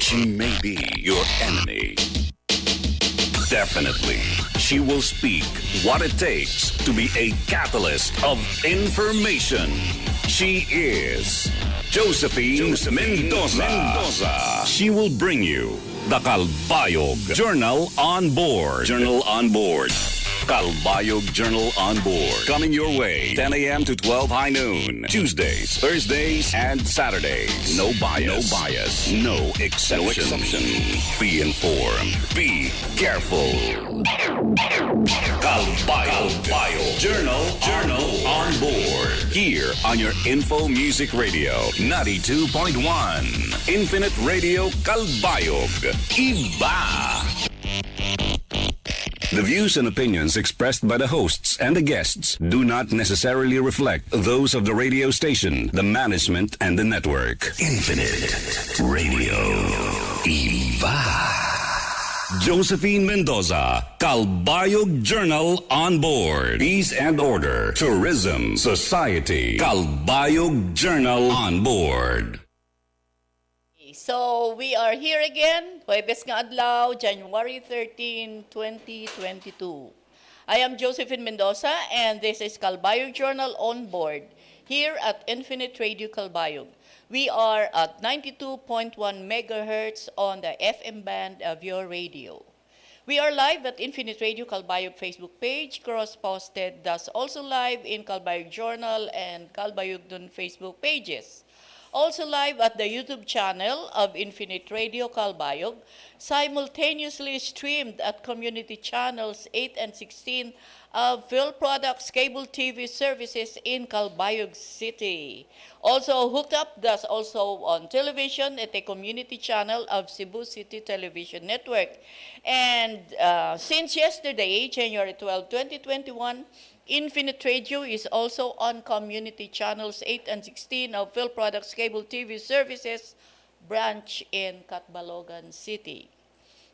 She may be your enemy. Definitely, she will speak what it takes to be a catalyst of information. She is Josephine Mendoza. She will bring you the Calbayog Journal on Board. Calbayog Journal on Board. Coming your way, 10 a.m. to 12 high noon. Tuesdays, Thursdays, and Saturdays. No bias. No exception. Be informed. Be careful. Calbayog Journal on Board. Here on your Info Music Radio, 92.1. Infinite Radio Calbayog. Iba! The views and opinions expressed by the hosts and the guests do not necessarily reflect those of the radio station, the management, and the network. Infinite Radio. Iba. Josephine Mendoza, Calbayog Journal on Board. Peace and Order, Tourism, Society, Calbayog Journal on Board. So, we are here again, Huwebes nga adlaw, January 13, 2022. I am Josephine Mendoza, and this is Calbayog Journal on Board, here at Infinite Radio Calbayog. We are at 92.1 megahertz on the FM band of your radio. We are live at Infinite Radio Calbayog Facebook page, cross-posted, thus also live in Calbayog Journal and Calbayog Dun Facebook pages. Also live at the YouTube channel of Infinite Radio Calbayog, simultaneously streamed at community channels 8 and 16 of Phil Products Cable TV services in Calbayog City. Also hooked up, thus also on television at a community channel of Cebu City Television Network. And since yesterday, January 12, 2021, Infinite Radio is also on community channels 8 and 16 of Phil Products Cable TV Services branch in Catbalogan City.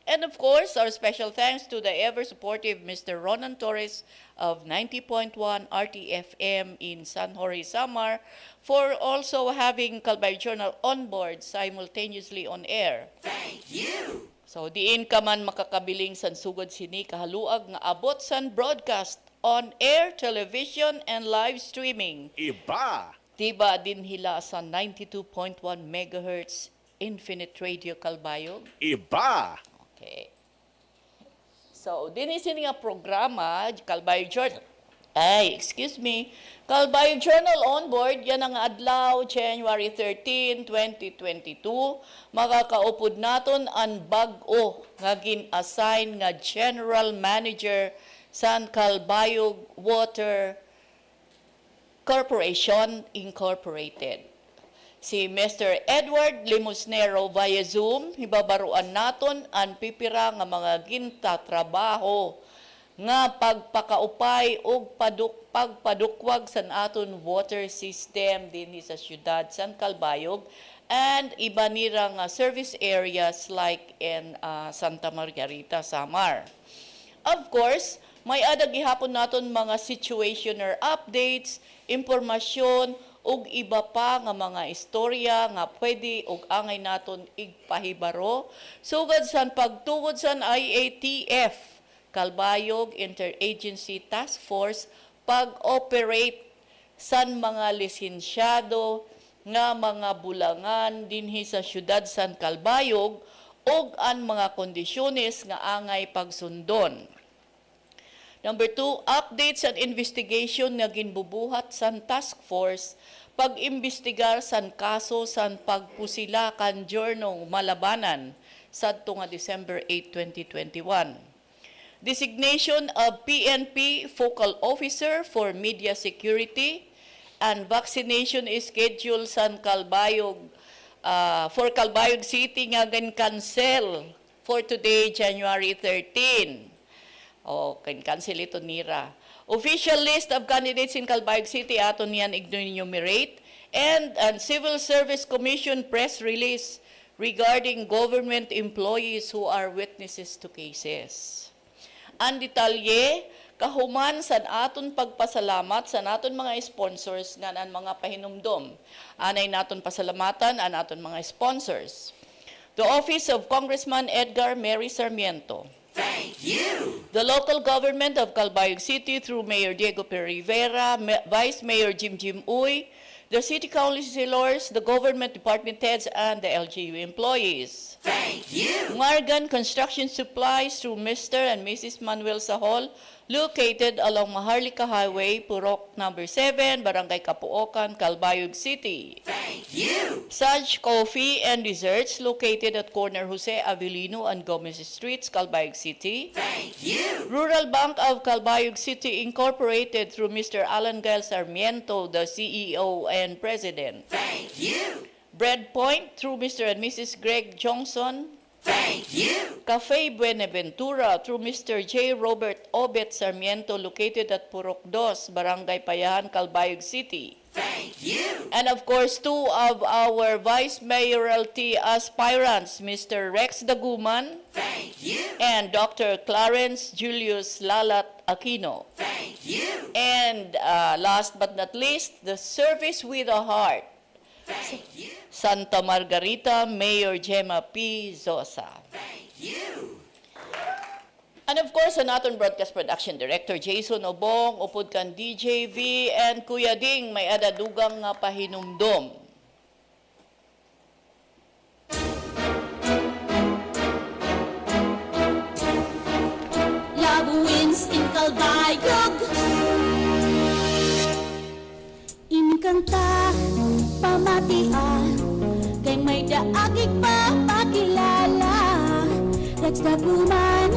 And of course, our special thanks to the ever-supportive Mr. Ronan Torres of 90.1 RTFM in San Jorge, Samar, for also having Calbayog Journal on board simultaneously on air. Thank you! So, diin ka man makakabiling san sugod sini kahaluag nga abot san broadcast on air, television, and live streaming. Iba! Diba din hila sa 92.1 megahertz Infinite Radio Calbayog? Iba! Okay. So, din nga programa, Calbayog Journal. Calbayog Journal on Board, yan ang adlaw, January 13, 2022. Makakaupod naton ang bag-o nga gin-assign nga General Manager San Calbayog Water Corporation Incorporated. Si Mr. Edward LIMOSNERO via Zoom, hibabaruan naton ang pipira nga mga gintatrabaho nga pagpakaupay o pagpadukwag sa aton water system din sa syudad San Calbayog and iba nira nga service areas like in Santa Margarita, Samar. Of course, may ada gihapon naton mga situationer updates, impormasyon, ug iba pa nga mga istorya nga pwede ug angay naton igpahibaro sugad san pagtuod san IATF, Calbayog Interagency Task Force, pag-operate san mga lisensyado nga mga bulangan dinhi sa syudad San Calbayog ug ang mga kondisyones nga angay pagsundon. Number 2, updates and investigation nga ginbubuhat san task force pag-imbestigar san kaso san pagpusila kan Giornong Malabanan sadto nga December 8, 2021. Designation of PNP Focal Officer for Media Security and vaccination schedule san Calbayog for Calbayog City nga cancel for today, January 13. Cancel ito nira. Official list of candidates in Calbayog City aton yan enumerate and Civil Service Commission press release regarding government employees who are witnesses to cases. Ang detalye kahuman sa aton pagpasalamat sa aton mga sponsors nga ang mga pahinumdom. Anay naton pasalamatan ang aton mga sponsors. The office of Congressman Edgar Mary Sarmiento. Thank you. The local government of Calbayog City through Mayor Diego P. Rivera, Vice Mayor Jim Uy, the city councilors, the government department heads, and the LGU employees. Thank you. Margan Construction Supplies through Mr. and Mrs. Manuel Sahol, located along Maharlika Highway, Purok number 7, Barangay Kapuokan, Calbayog City. Thank you. Saj Coffee and Desserts, located at corner Jose Avelino and Gomez Streets, Calbayog City. Thank you. Rural Bank of Calbayog City Incorporated through Mr. Alan Gael Sarmiento, the CEO and President. Thank you. Bread Point through Mr. and Mrs. Greg Johnson. Thank you. Cafe Buenaventura through Mr. J. Robert Obet Sarmiento, located at Purok 2, Barangay Payahan, Calbayog City. Thank you. And of course, two of our vice mayoralty aspirants, Mr. Rex Daguman Thank you. and Dr. Clarence Julius Lalat Aquino. Thank you. And last but not least, the Service with a Heart, Thank you. Santa Margarita, Mayor Gemma P. Zosa. Thank you. And of course, ang aton broadcast production director, Jason Obong, upod kan DJV, and Kuya Ding, may adadugang nga pahinumdom. Love wins in Calbayog. Inkanta, pamatia, kay may daagig pa pakilala. Rex Daguman,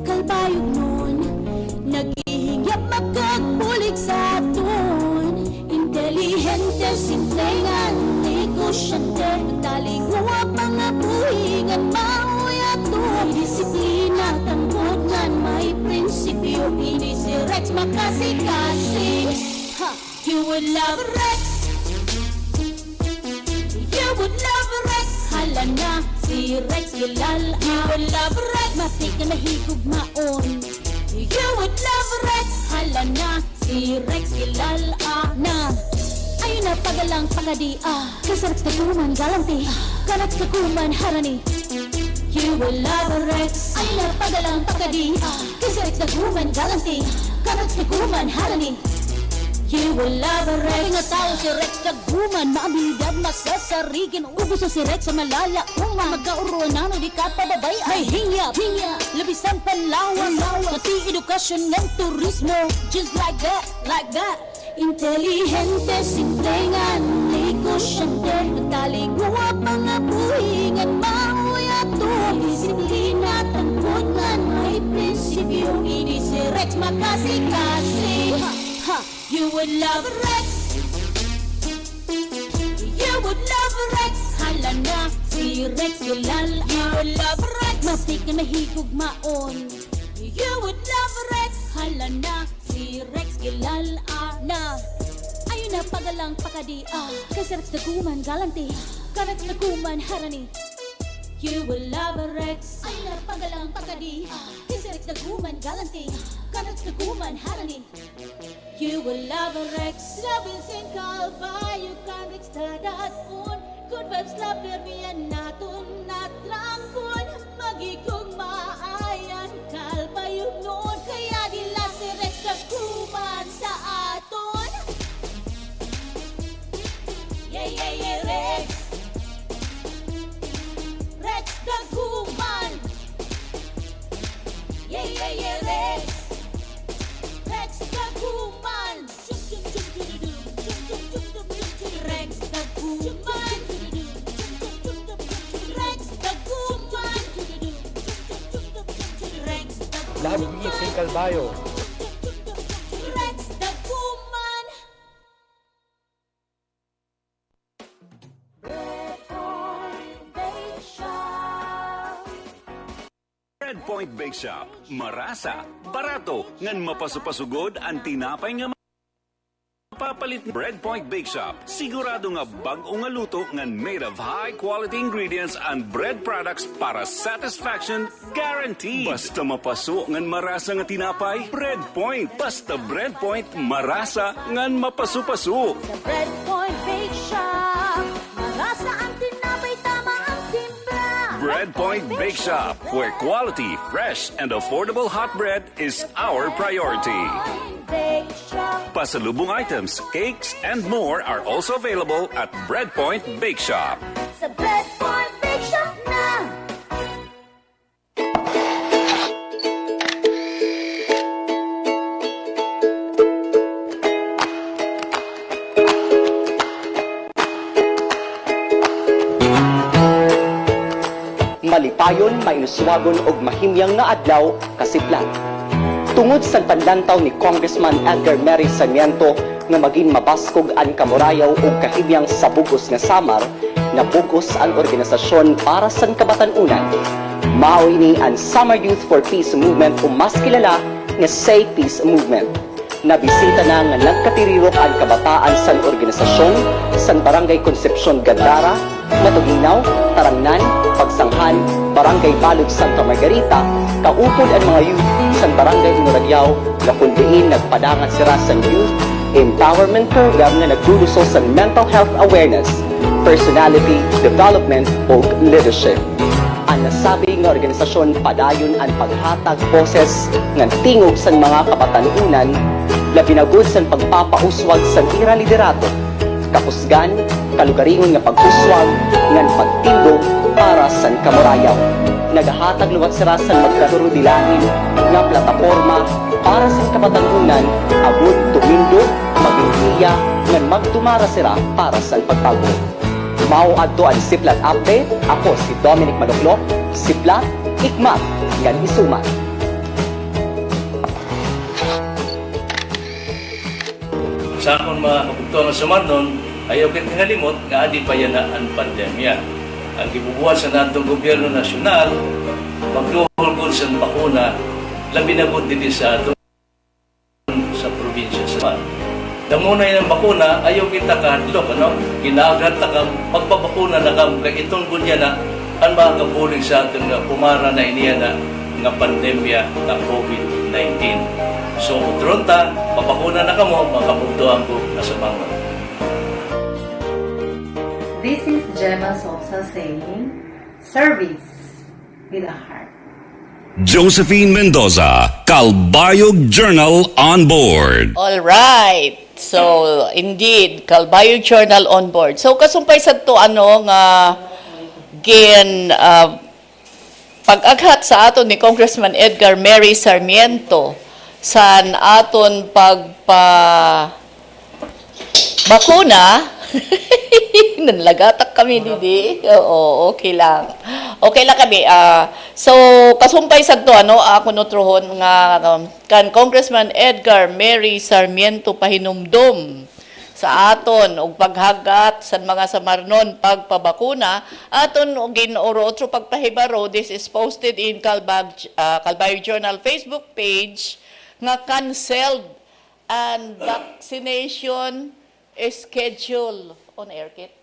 Calbayog nun, naghihingyap magkagbulig sa aton. Intelihente, simpleng negosyante, taliguwa pangabuhingan mauyaton. Disiplina, tangkod ngan may prinsipyo, ini si Rex makasi-kasi. You would love Rex. You would love Rex. Hala na si Rex kilala. You would love Rex. Matik na higugmaon. You would love Rex. Hala na si Rex kilala na. Ayun na pagalang pagadi. Kasi Rex Daguman galanti. Rex Daguman harani. You would love Rex. Ayun na pagalang pagadi. Kasi Rex Daguman galanti. Rex Daguman harani. You will love Rex. Nga tao si Rex Daguman, maabilidad masasarigin. Ubuso si Rex sa malala uma. Magkauruan na no di ka pababay. May hingyap, labisan panlawas. Pati edukasyon ng turismo. Just like that, like that. Intelihente, simplengan, negosyante. Nagtaliguwa pangabuhingan, mauyato. Disiplina, tangkungan, may prinsipyo. Ini si Rex makasi-kasi. You would love Rex. You would love Rex. Hala na si Rex kilala. You would love Rex. Matik na mahigugmaon. You would love Rex. Hala na si Rex kilala na. Ayun na pagalang pakadi. Kasi Rex Daguman galanti. Rex Daguman harani. You will love Rex. Ayun na pagalang pakadi. Kasi Rex Daguman galanti. Rex Daguman harani. You will love Rex. Love is in Calbayog, kan Rex dadatun. Good vibes love derbian naton natrangkon. Magigong maayan Calbayog noon. Kaya dila si Rex Daguman sa aton. Yeah, yeah, yeah, Rex. Rex Daguman. Yeah, yeah, yeah, Rex. Rex Daguman. Rex Daguman. Rex Daguman. Rex Daguman. Love wins in Calbayog. Rex Daguman. Bread Point Bake Shop. Marasa, barato, ngan mapasupasugod ang tinapay nga papalit. Bread Point Bake Shop. Sigurado nga bag-o nga luto ngan made of high quality ingredients and bread products para satisfaction guaranteed. Basta mapaso ngan marasa nga tinapay, Bread Point. Basta Bread Point, marasa ngan mapasupaso. Sa Bread Point Bake Shop, marasa ang tinapay, tama ang timpla. Breadpoint Bake Shop, where quality, fresh, and affordable hot bread is our priority. Pasalubong items, cakes, and more are also available at Breadpoint Bake Shop. Sa Breadpoint Bake Shop na! Malipayon, mainuswagon og mahimyang nga adlaw kasiplan. Tungod sa panlantaw ni Congressman Edgar Mary Sarmiento nga maging mabaskog ang kamurayaw ug kahimyang sa bugos nga Samar, nabugos ang organisasyon para sa kabatanunan. Mao ini ang Summer Youth for Peace Movement o mas kilala nga Say Peace Movement. Nabisita na nga nagkatirirok ang kabataan sa organisasyon sa Barangay Concepcion Gandara, Matuginaw, Tarangnan, Pagsanghan, Barangay Balog, Santa Margarita, kaupod ang mga youth sa Barangay Inuragyaw na kundiin nagpadangat sila sa Youth Empowerment Program na nagdulusol sa mental health awareness, personality development o leadership. Ang nasabi nga organisasyon padayon ang paghatag boses ng tingog sa mga kabatanunan, labinagod sa pagpapauswag sa ira liderato, kapusgan, kalugaringon nga pag-uswag, ngan pagtindog para sa kamurayaw. Nagahatag luwat sila sa magkarurudilahin nga plataporma para sa kabatanunan, abot tumindog, maging ngan magdumara sila para sa pagpago. Mao adto ang Siplat Update. Ako si Dominic Madoklok, Siplat, Ikmat, ngan isuman. Sa akong mga kabugtuang nga sumanon, ayaw kin tingalimot nga adi pa yan ang pandemya. Ang gibubuhat sa natong gobyerno nasyonal, magduhol ko sa bakuna, labi na po dito sa atong sa probinsya sa damo na yung bakuna, ayaw kita kahadlok, ano? Ginagad ta ka, magpabakuna na ka, kaya itong gunya na, ang mga kabulig sa atin nga, pumara na iniya na, nga pandemya na COVID-19. So, utron ta, papakuna na ka mo, makapugtuan ko na sa mga. This is Gemma Sosa saying, service with a heart. Josephine Mendoza, Calbayog Journal on board. All right. So, indeed, Calbayog Journal on board. So, kasumpay sa to, nga, pag-aghat sa aton ni Congressman Edgar Mary Sarmiento sa aton bakuna. Nanlagatak kami, Didi. Oo, okay lang. Okay lang kami. So, kasumpay sa to, ako nutrohon nga kan Congressman Edgar Mary Sarmiento pahinumdum sa aton og paghagat sa mga samarnon pagpabakuna aton og ginoro otro pagpahibaro. This is posted in Calbayog Journal Facebook page nga canceled and vaccination schedule on air kit.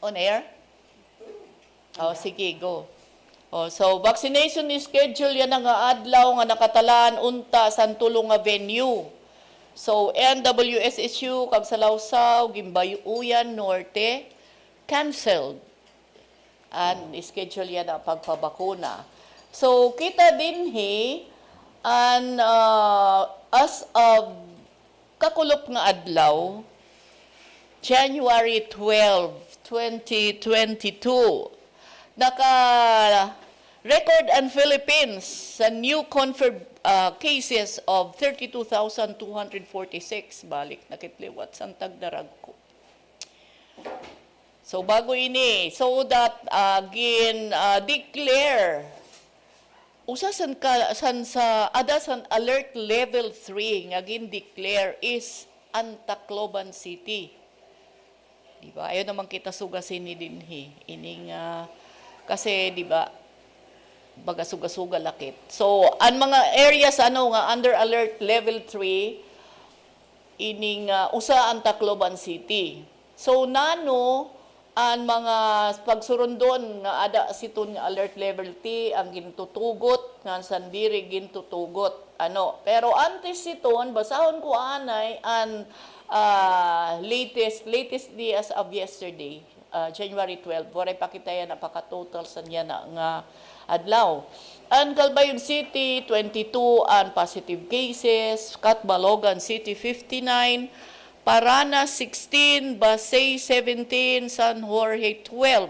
On air? Oh, sige, go. Oh, so vaccination schedule yan nga adlaw nga nakatalaan unta sa tulong nga venue. So NWSSU kag Salawsaw, Gimbayuyan Norte canceled. And schedule yan ang pagpabakuna. So kita dinhi and as of kakulop nga adlaw January 12, 2022 naka-record ang Philippines sa new confirmed cases of 32,246. Balik, nakitliwat sa tagdarag ko. So, bago ini, so that declare, usasan sa alert level 3, nga declare is Tacloban City. Diba? Ayaw naman kita sugasin ni dinhi. Ining, kasi, di ba, baga suga-suga lakit. So, ang mga areas nga under alert level 3, ining usa ang Tacloban City. So, nano ang mga pagsurundon nga ada siton nga alert level 3 ang gintutugot nga sandiri gintutugot. Pero antes iton, basahon ko anay an latest di as of yesterday, January 12, waray pakitayan napaka-total sa niya na nga adlaw. Ang Calbayog City, 22 ang positive cases, Calbayog City, 59, Parana, 16, Basay, 17, San Jorge, 12,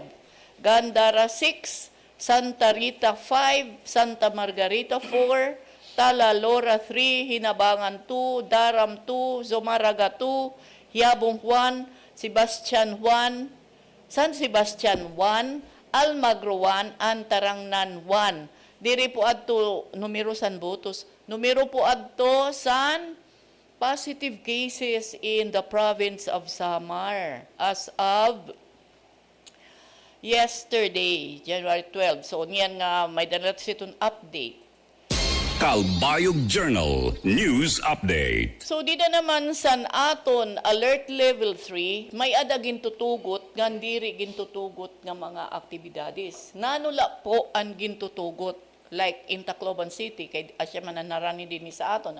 Gandara, 6, Santa Rita, 5, Santa Margarita, 4, Talalora, 3, Hinabangan, 2, Daram, 2, Zumaraga, 2, Hiabong, 1, Sebastian, 1, San Sebastian, 1, Almagro, 1, Antarangnan, 1. Diri po adto numero san botos. Numero po adto san positive cases in the province of Samar as of yesterday, January 12. So niyan nga may dala siton update. Calbayog Journal News Update. So di na naman san aton alert level 3 may ada gintutugot nga diri gintutugot nga mga aktibidades. Nanula po ang gintutugot like in Tacloban City kay asya man narani din sa aton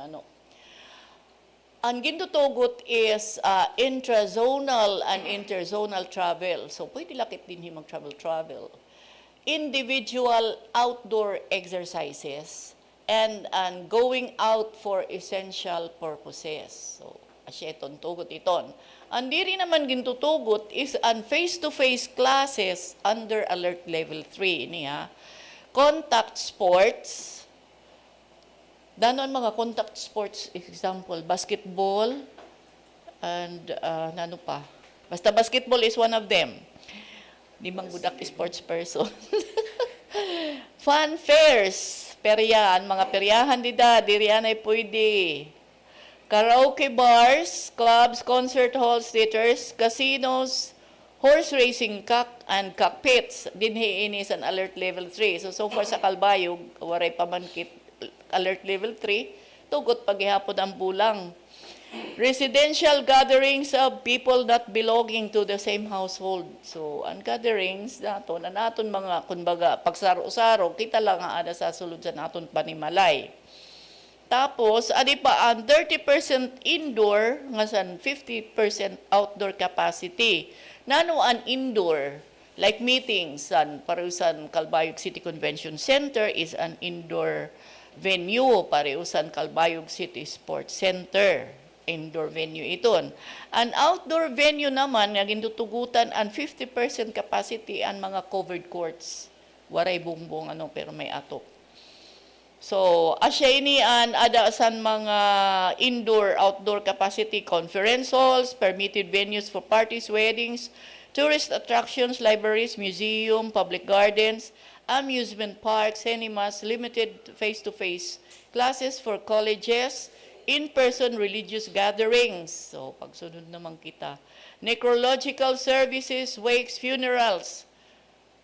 Ang gintutugot is intrazonal and interzonal travel. So pwede lakit din mag travel. Individual outdoor exercises and going out for essential purposes. So, asya iton, tugot iton. Ang diri naman gintutugot is an face-to-face classes under alert level 3 niya. Contact sports. Danon mga contact sports, example, basketball and nano pa. Basta basketball is one of them. Di mang budak sports person. Fun fairs. Peryahan, mga peryahan diriyan ay pwede. Karaoke bars, clubs, concert halls, theaters, casinos, horse racing and cockpits. Dinhi ini sa alert level 3. So far sa Calbayog, waray pamankit alert level 3, tugot paghihapon ang bulang. Residential gatherings of people not belonging to the same household. So, ang gatherings naton mga, kunbaga, pagsaro-saro, kita lang nga ada sa sulod sa naton panimalay. Tapos, adi pa ang 30% indoor, nga san 50% outdoor capacity. Nano ang indoor, like meetings, parusan Calbayog City Convention Center is an indoor venue, parusan Calbayog City Sports Center. Indoor venue iton. An outdoor venue naman nga gintutugutan ang 50% capacity ang mga covered courts. Waray bumbong pero may atok. So, asya ini an ada san mga indoor outdoor capacity conference halls, permitted venues for parties, weddings, tourist attractions, libraries, museum, public gardens, amusement parks, cinemas, limited face-to-face classes for colleges, in-person religious gatherings. So, pagsunod naman kita. Necrological services, wakes, funerals.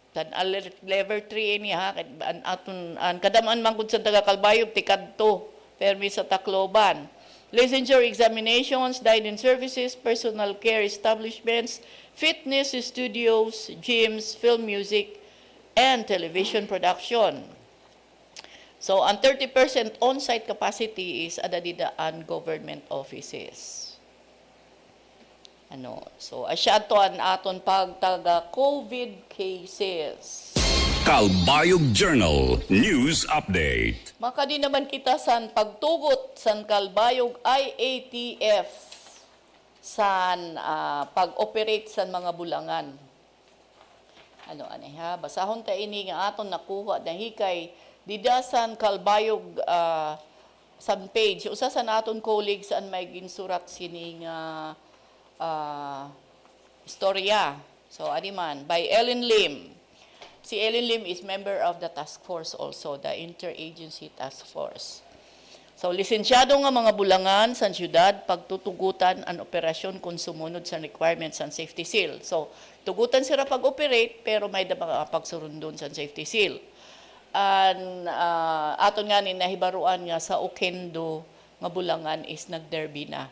Tan alert level 3 ini ha. An kadamaan mangkod sa taga Calbayog, tikadto. Permi sa Tacloban. Licensure examinations, dining services, personal care establishments, fitness studios, gyms, film music, and television production. So, ang 30% on-site capacity is adadidaan government offices. So, asya to ang aton pagtaga COVID cases. Calbayog Journal News Update. Makadi naman kita san pagtugot san Calbayog IATF san pag-operate san mga bulangan. Basahon ta ini nga aton nakuha dahil kay didasan Calbayog san page. Usa sa naton colleagues an may ginsurat sining istorya. So, animan, by Ellen Lim. Si Ellen Lim is member of the task force also, the interagency task force. So, lisensyado nga mga bulangan sa syudad, pagtutugutan ang operasyon kung sumunod sa requirements sa safety seal. So, tugutan sila pag-operate, pero may mga pagsurundon sa safety seal. Aton nga ni nahibaruan nga sa Okendo nga bulangan is nagderby na.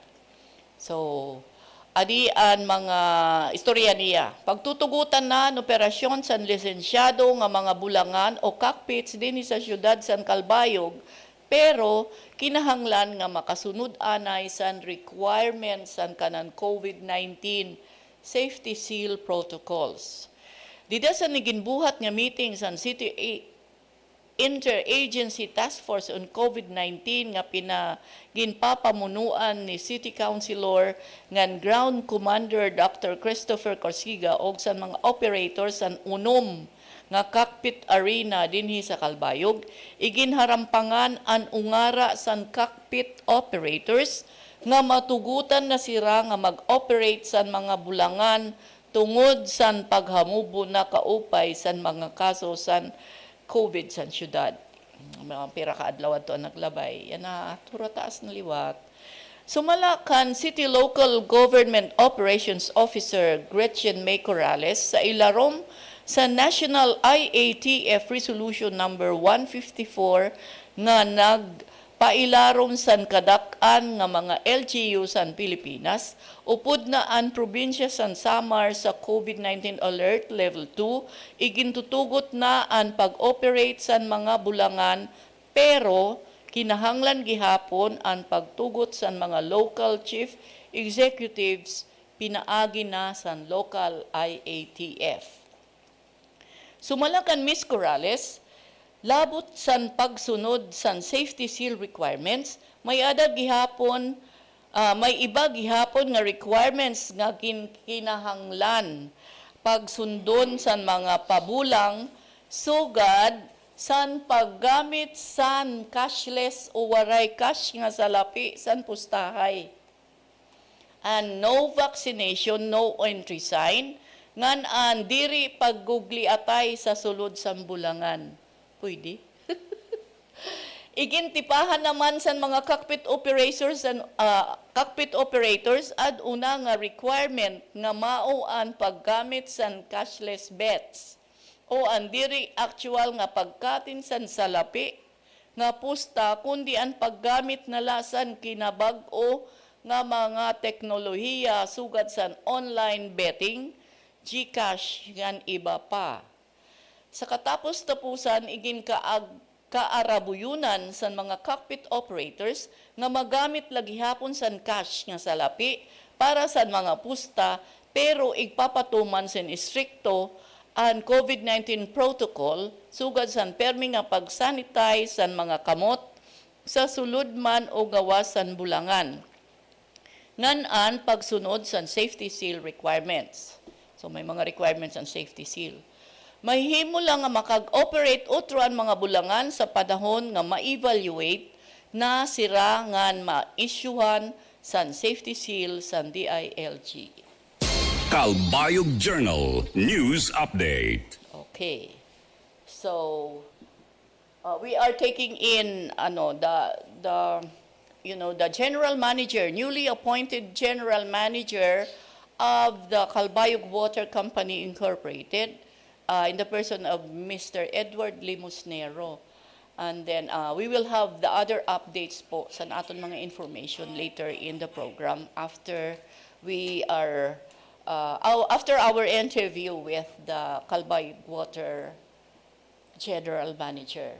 So, adian mga istorya niya. Pagtutugutan na ng operasyon sa lisensyado nga mga bulangan o cockpits din sa syudad sa Calbayog, pero kinahanglan nga makasunod anay sa requirements sa kanan COVID-19 safety seal protocols. Dida sa niginbuhat nga meeting sa City Interagency Task Force on COVID-19 nga ginpapamunuan ni City Councilor ngan Ground Commander Dr. Christopher Corsiga og sa mga operators sa unom nga cockpit arena dinhi sa Calbayog, iginharampangan ang ungara sa cockpit operators nga matugutan na sira nga mag-operate sa mga bulangan tungod sa paghamubo na kaupay sa mga kaso sa COVID sa syudad. Mga pira kaadlaw to naglabay. Yan na, turo taas na liwat. Sumalakan City Local Government Operations Officer Gretchen May Corrales sa ilarom sa National IATF Resolution number 154 nga nagpailarom sa kadak-an nga mga LGU sa Pilipinas, upod na ang probinsya sa Samar sa COVID-19 Alert Level 2, igintutugot na ang pag-operate sa mga bulangan, pero kinahanglan gihapon ang pagtugot sa mga local chief executives pinaagi na sa local IATF. Sumalakan Ms. Corrales, labot san pagsunod san safety seal requirements, may adag gihapon, may iba gihapon nga requirements nga kinahanglan pagsundon san mga pabulang sugad san paggamit san cashless o waray cash nga salapi san pustahay. And no vaccination, no entry sign, ngan an diri paggugli atay sa sulod sang bulangan. Pwede? Igintipahan naman sa mga cockpit operators ad una nga requirement nga mao ang paggamit sa cashless bets o ang diri actual nga pagkatin sa salapi nga pusta kundi ang paggamit na lasan kinabag-o nga mga teknolohiya sugad sa online betting, GCash ngan iba pa. Sa katapos-tapusan, kaarabuyunan sa mga cockpit operators nga magamit lagi hapon sa cash nga salapi para sa mga pusta, pero igpapatuman sa istrikto ang COVID-19 protocol sugad sa permi nga pag-sanitize sa mga kamot sa sulod man o gawas sa bulangan. Ngan-an pagsunod sa safety seal requirements. So may mga requirements ang safety seal. Mahihimo lang nga makag-operate otro ang mga bulangan sa panahon nga ma-evaluate na sira ngan ma-issuehan sa safety seal sa DILG. Calbayog Journal News Update. Okay. So we are taking in the general manager, newly appointed general manager of the Calbayog Water Company Incorporated, in the person of Mr. Edward LIMOSNERO. And then we will have the other updates po sa aton mga information later in the program after after our interview with the Calbayog Water General Manager.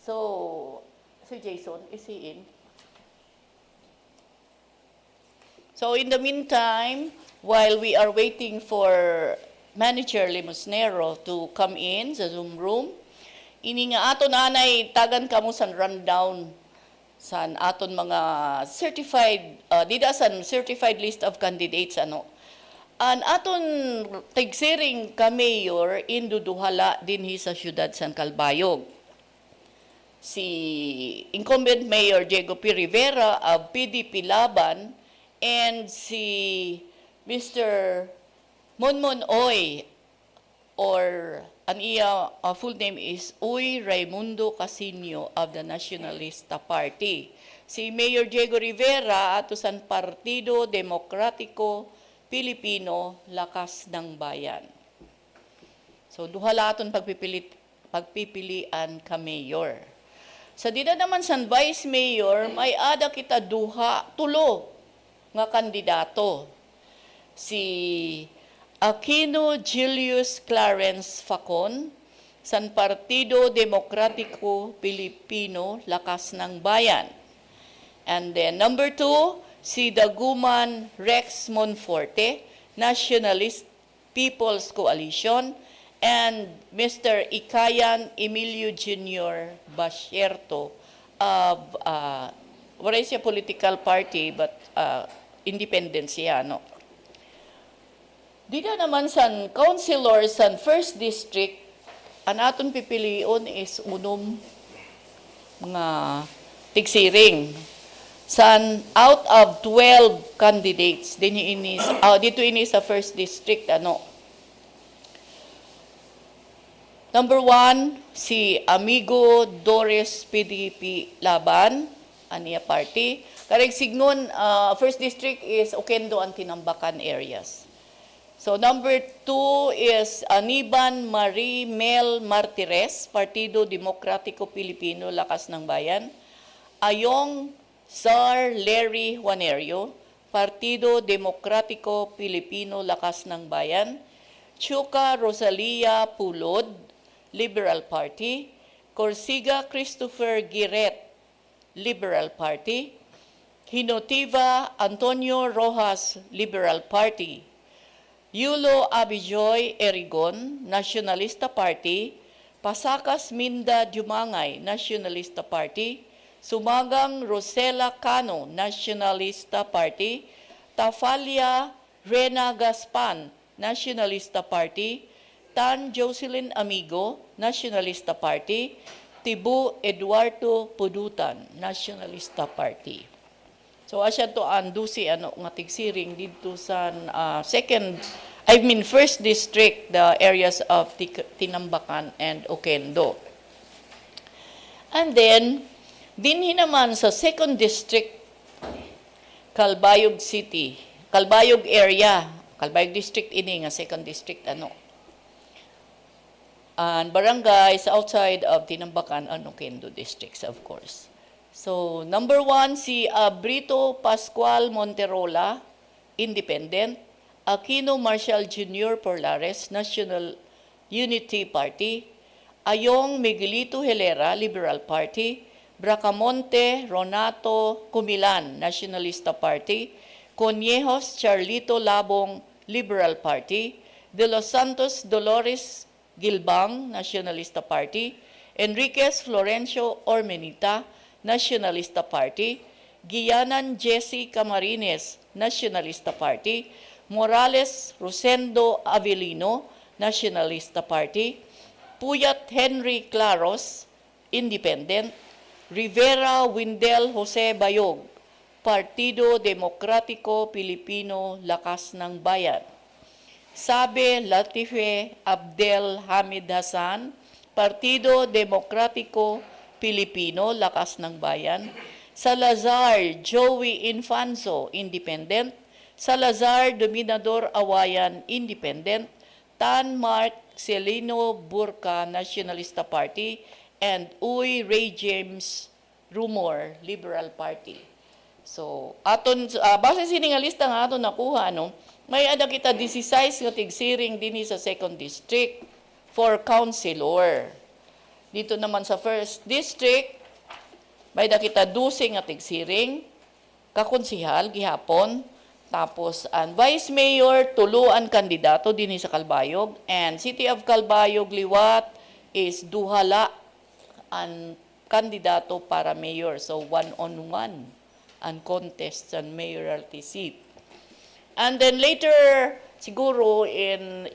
So Jason, is he in? So in the meantime, while we are waiting for Manager LIMOSNERO to come in sa Zoom room, ini nga aton anay tagan kamo sa rundown sa aton mga certified, certified list of candidates ano. An aton tigsiring ka mayor induduhala dinhi sa siyudad San Calbayog. Si incumbent Mayor Diego P. Rivera of PDP Laban and si Mr. Monmon Oy, or ang iya full name is Uy Raimundo Casinio of the Nacionalista Party. Si Mayor Diego Rivera ato sa Partido Demokratiko Pilipino Lakas ng Bayan. So duhalaton pagpipilian ka mayor. Sa dida naman sa vice mayor, may ada kita tulo nga kandidato. Si Aquino Julius Clarence Facon, San Partido Demokratiko Pilipino, Lakas ng Bayan. And then number 2, si Daguman Rex Monforte, Nationalist People's Coalition, and Mr. Ikayan Emilio Jr. Basierto of, wala siya political party, but independent siya, no? Dito naman sa councilor sa 1st District, ang aton pipilion is unom mga tigsiring. Out of 12 candidates, dito ini sa 1st District, ano? Number 1, si Amigo Doris PDP Laban, aniya party. Kareg signon, 1st District is Oquendo and Tinambacan areas. So number 2 is Aniban Marie Mel Martires, Partido Demokratiko Pilipino, Lakas ng Bayan. Ayong Sar Larry Juanerio, Partido Demokratiko Pilipino, Lakas ng Bayan. Chuka Rosalia Pulod, Liberal Party. Corsiga Christopher Giret, Liberal Party. Hinotiva Antonio Rojas, Liberal Party. Yulo Abijoy Erigon, Nacionalista Party. Pasakas Minda Dumangay, Nacionalista Party. Sumagang Rosela Cano, Nacionalista Party. Tafalia Rena Gaspan, Nacionalista Party. Tan Jocelyn Amigo, Nacionalista Party. Tibu Eduardo Pudutan, Nacionalista Party. So asya to ang dusi nga tigsiring dito sa 1st District, the areas of Tinambacan and Oquendo. And then dinhi naman sa 2nd District, Calbayog City, Calbayog area, Calbayog District ini nga 2nd District and barangays outside of Tinambacan and Oquendo districts, of course. So, number 1, si Brito Pascual Monterola, Independent. Aquino Marshall Jr. Porlares, National Unity Party. Ayong Miguelito Helera, Liberal Party. Bracamonte Ronato Cumilan, Nacionalista Party. Conejos Charlito Labong, Liberal Party. De Los Santos Dolores Gilbang, Nacionalista Party. Enriquez Florencio Ormenita, Nacionalista Party. Guianan Jesse Camarines, Nacionalista Party. Morales Rosendo Avelino, Nacionalista Party. Puyat Henry Claros, Independent. Rivera Windel Jose Bayog, Partido Demokratiko Pilipino, Lakas ng Bayan. Sabe Latife Abdel Hamid Hasan, Partido Demokratiko Pilipino, Lakas ng Bayan. Salazar Joey Infanzo, Independent. Salazar Dominador Awayan, Independent. Tan Mark Celino Burka, Nacionalista Party. And Uy Ray James Rumor, Liberal Party. So, base sining nga lista nga aton nakuha, may ada kita 16 nga tigsiring dinhi sa 2nd District for councilor. Dito naman sa 1st District, may dakita 12 nga tigsiring, kakonsihal, gihapon, tapos ang Vice Mayor, tuluan kandidato dinhi sa Calbayog, and City of Calbayog, liwat is duhala ang kandidato para mayor. So, 1-on-1 ang contest sa mayoralty seat. And then later, siguro in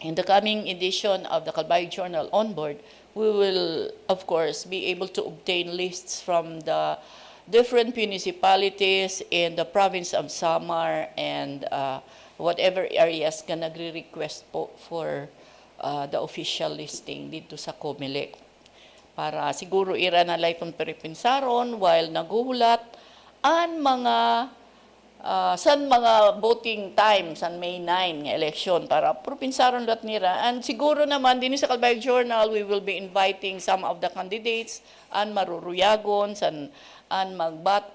the coming edition of the Calbayog Journal on board, we will, of course, be able to obtain lists from the different municipalities in the province of Samar and whatever areas ka nagre-request po for the official listing dito sa COMELEC. Para siguro ira na layton peripinsaron while naguhulat ang mga san mga voting time san May 9 nga election para propinsaron lat nira. And siguro naman din sa Calbayog Journal we will be inviting some of the candidates and maruruyagon san an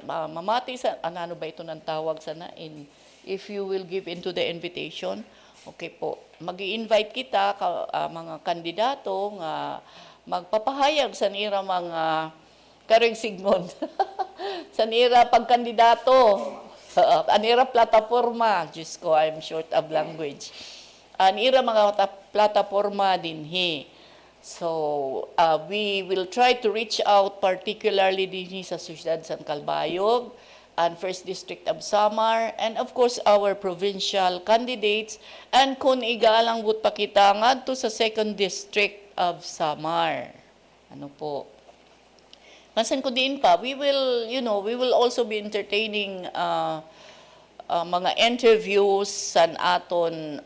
mamati sa ano ba ito ng tawag sana if you will give into the invitation. Okay po. Magi-invite kita mga kandidato nga magpapahayag sa nira mga kareng sigmon. Sa nira pagkandidato. Anira plataforma. Diyos ko, I'm short of language. Anira mga plataforma dinhi. So, we will try to reach out particularly dinhi sa Syudad San Calbayog and 1st District of Samar, and of course our provincial candidates, and kung igalang but pa kita ngadto sa 2nd District of Samar. Ano po? Masan ko din pa, we will also be entertaining mga interviews san aton,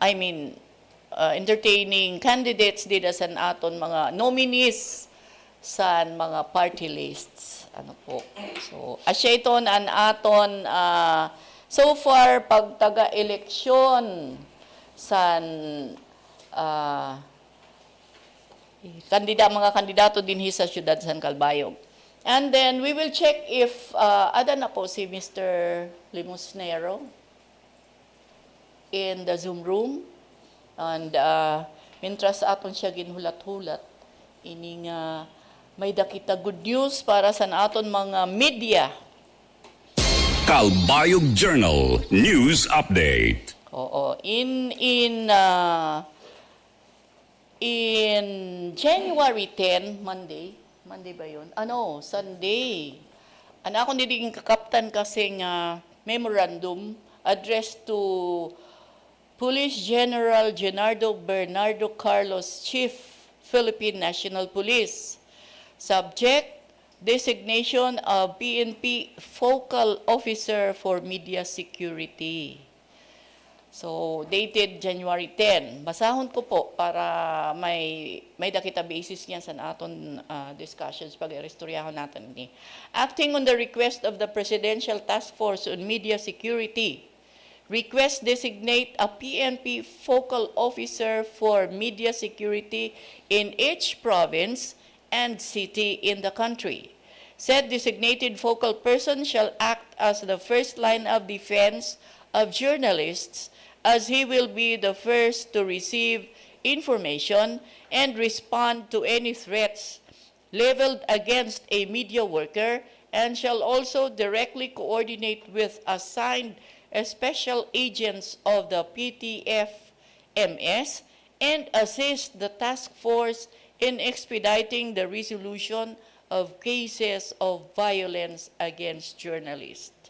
entertaining candidates dito san aton mga nominees san mga party lists. Ano po. So, asya ito an aton so far pag taga-eleksyon san mga kandidato din sa Syudad San Calbayog. And then we will check if ada na po si Mr. LIMOSNERO in the Zoom room. And mintras aton siya ginhulat-hulat, ining may dakita good news para sa aton mga media. Calbayog Journal News Update. Oo, in January 10, Monday ba yun? Sunday. Ako nilingin kakaptan kasi nga memorandum addressed to Police General Genardo Bernardo Carlos, Chief, Philippine National Police. Subject, designation of PNP Focal Officer for Media Security. So, dated January 10. Basahon ko po para may dakita basis niya sa aton discussions pag-irestoryahon natin ni. Acting on the request of the Presidential Task Force on Media Security, request designate a PNP Focal Officer for Media Security in each province and city in the country. Said designated focal person shall act as the first line of defense of journalists, as he will be the first to receive information and respond to any threats leveled against a media worker, and shall also directly coordinate with assigned special agents of the PTF-MS and assist the task force in expediting the resolution of cases of violence against journalists.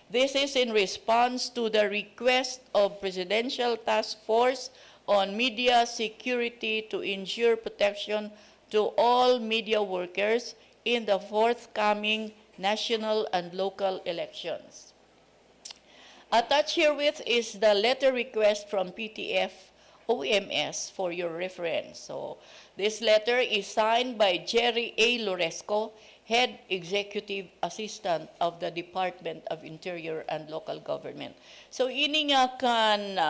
This is in response to the request of Presidential Task Force on Media Security to ensure protection to all media workers in the forthcoming national and local elections. Attached herewith is the letter request from PTF-OMS for your reference. So, this letter is signed by Jerry A. Loresco, Head Executive Assistant of the Department of Interior and Local Government. So, ini nga kan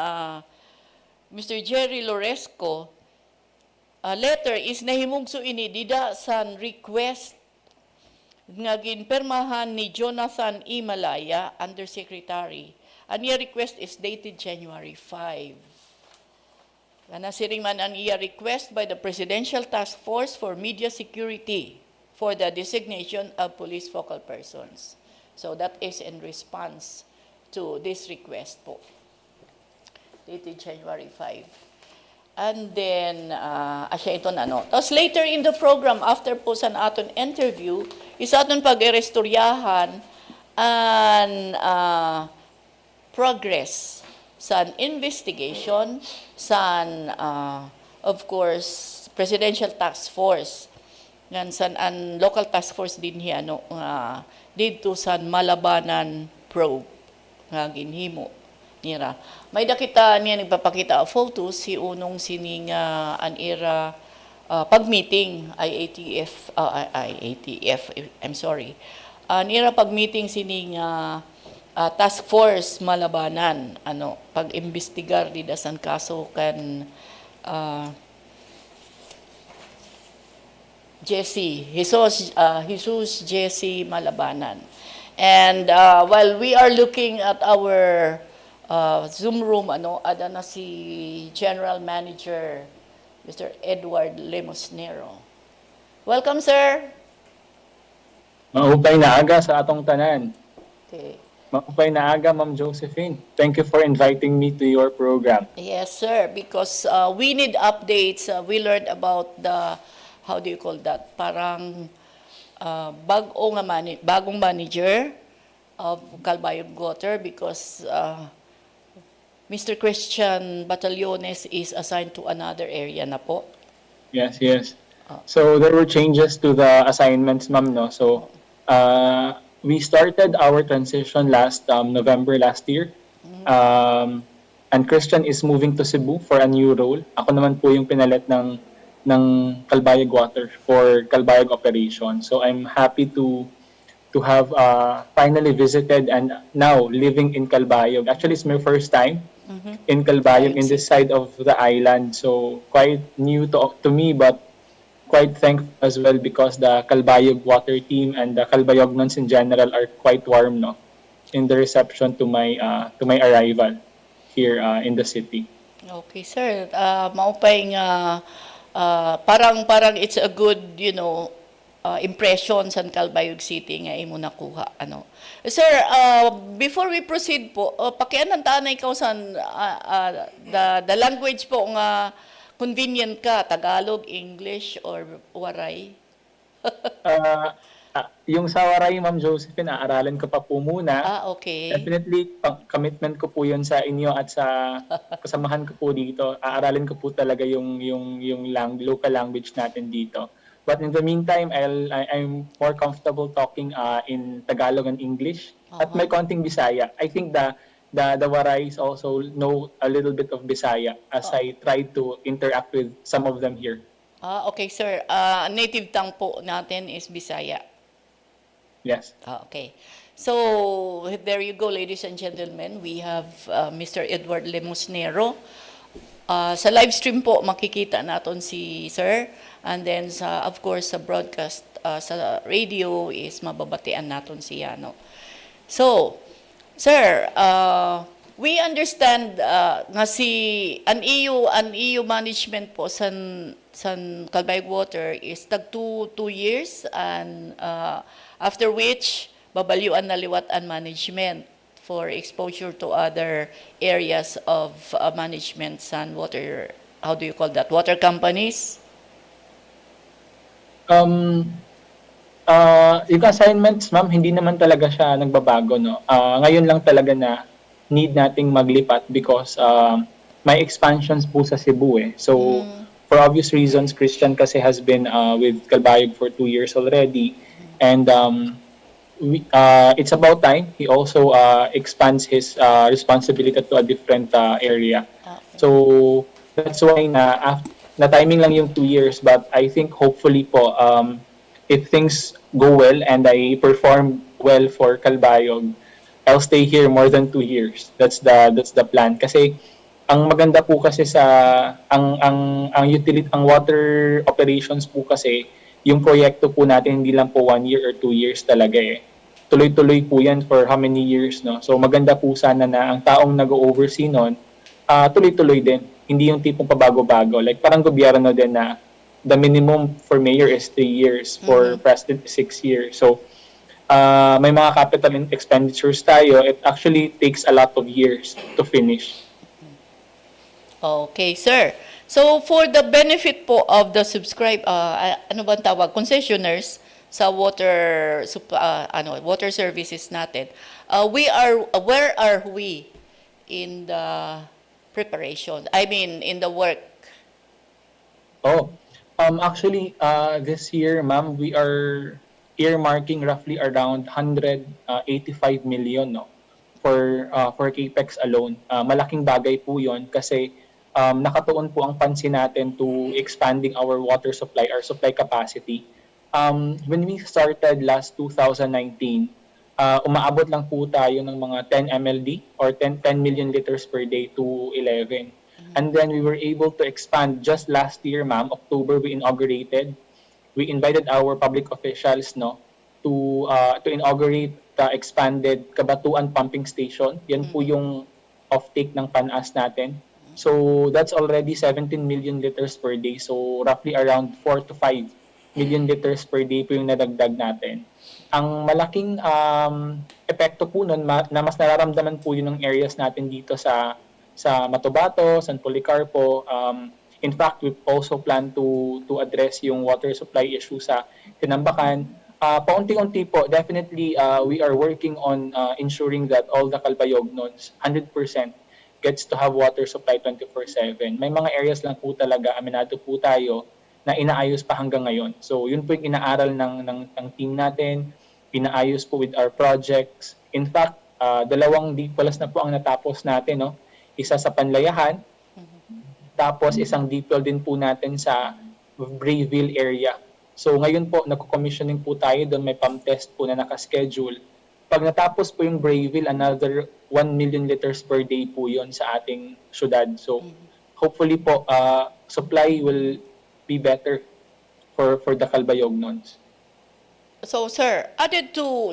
Mr. Jerry Loresco, letter is nahimugso ini dida san request nga ginpermahan ni Jonathan E. Malaya, Undersecretary. Ang iya request is dated January 5. Nasiring man ang iya request by the Presidential Task Force for Media Security for the designation of police focal persons. So that is in response to this request po. Dated January 5. And then, asya ito na, no? Tapos later in the program, after po sa aton interview, is aton pag-irestoryahan and progress sa investigation sa of course Presidential Task Force ngan san an local task force din hiya dito sa Malabanan probe nga ginhimo nira. May dakita niya nagpapakita photos si unong sining an era pag-meeting IATF, I'm sorry. Nira pag-meeting sining Task Force Malabanan, pag-imbestigar di dasan kaso kan Jesus Jesse Malabanan. And while we are looking at our Zoom room, ada na si General Manager Mr. Edward Limosnero. Welcome, sir. Maupay na aga sa atong tanan. Okay. Maupay na aga, Ma'am Josephine. Thank you for inviting me to your program. Yes, sir, because we need updates. We learned about the, how do you call that? Parang bagong manager of Calbayog Water because Mr. Christian Batallones is assigned to another area na po. Yes, yes. So there were changes to the assignments, Ma'am, no? So we started our transition last November last year. And Christian is moving to Cebu for a new role. Ako naman po yung pinalit ng Calbayog Water for Calbayog operation. So I'm happy to have finally visited and now living in Calbayog. Actually, it's my first time in Calbayog, in this side of the island. So quite new to me, but quite thankful as well because the Calbayog Water team and the Calbayognons in general are quite warm, no, in the reception to my arrival here in the city. Okay, sir. Maupay nga parang it's a good, impression sa Calbayog City nga imo nakuha. Sir, before we proceed po, pakianan tanay ikaw sa the language po nga convenient ka, Tagalog, English, or Waray? Yung sa Waray, Ma'am Josephine, aaralan ko pa po muna. Okay. Definitely, commitment ko po yun sa inyo at sa kasamahan ko po dito. Aaralin ko po talaga yung local language natin dito. But in the meantime, I'm more comfortable talking in Tagalog and English at may konting Bisaya. I think the Warays also know a little bit of Bisaya as I try to interact with some of them here. Okay, sir. Native tongue po natin is Bisaya. Yes. Okay. So, there you go, ladies and gentlemen. We have Mr. Edward Limosnero. Sa live stream po, makikita natin si sir. And then, of course, sa broadcast, sa radio is mababatian natin siya. So, sir, we understand nga si an EU management po san Calbayog Water is tag 2 years and after which babalyuan na liwat-an management for exposure to other areas of management san water, how do you call that, water companies? Yung assignments, ma'am, hindi naman talaga siya nagbabago, no? Ngayon lang talaga na need nating maglipat because may expansions po sa Cebu eh. So, for obvious reasons, Christian kasi has been with Calbayog for 2 years already. And it's about time he also expands his responsibility to a different area. So, that's why na timing lang yung 2 years, but I think hopefully po, if things go well and I perform well for Calbayog, I'll stay here more than 2 years. That's the plan. Kasi ang maganda po kasi sa ang water operations po kasi yung proyekto po natin hindi lang po 1 year or 2 years talaga eh. Tuloy-tuloy po yan for how many years, no? So maganda po sana na ang taong nag-oversee nun, tuloy-tuloy din. Hindi yung tipong pabago-bago. Like parang gobyerno din na the minimum for mayor is 3 years, for president 6 years. So may mga capital expenditures tayo. It actually takes a lot of years to finish. Okay, sir. So for the benefit po of the ano bang tawag, concessioners sa water water services natin, where are we in the preparation? I mean, in the work. Actually, this year, ma'am, we are earmarking roughly around 185 million, no, for capex alone. Malaking bagay po 'yon kasi nakatuon po ang pansin natin to expanding our water supply, our supply capacity. When we started last 2019, umaabot lang po tayo ng mga 10 MLD or 10 million liters per day to 11. And then we were able to expand just last year, ma'am, October, we inaugurated we invited our public officials, no, to inaugurate the expanded Kabatuan pumping station. Yan po yung offtake ng PANAS natin. So that's already 17 million liters per day. So roughly around 4 to 5 million liters per day po yung nadagdag natin. Ang malaking epekto po nun, na mas nararamdaman po yun ng areas natin dito sa Matabato, San Policarpo. In fact, we also plan to address yung water supply issue sa Tinambakan. Paunti-unti po, definitely we are working on ensuring that all the Calbayog nodes 100% gets to have water supply 24/7. May mga areas lang po talaga, aminado po tayo, na inaayos pa hanggang ngayon. So yun po yung inaaral ng team natin, inaayos po with our projects. In fact, 2 deep wells na po ang natapos natin, no? Isa sa Panlayahan, tapos isang deep well din po natin sa Brayville area. So ngayon po, nagko-commissioning po tayo doon, may pump test po na nakaschedule. Pag natapos po yung Brayville, another 1 million liters per day po yon sa ating syudad. So hopefully po, supply will be better for the Calbayog nodes. So, sir, added to,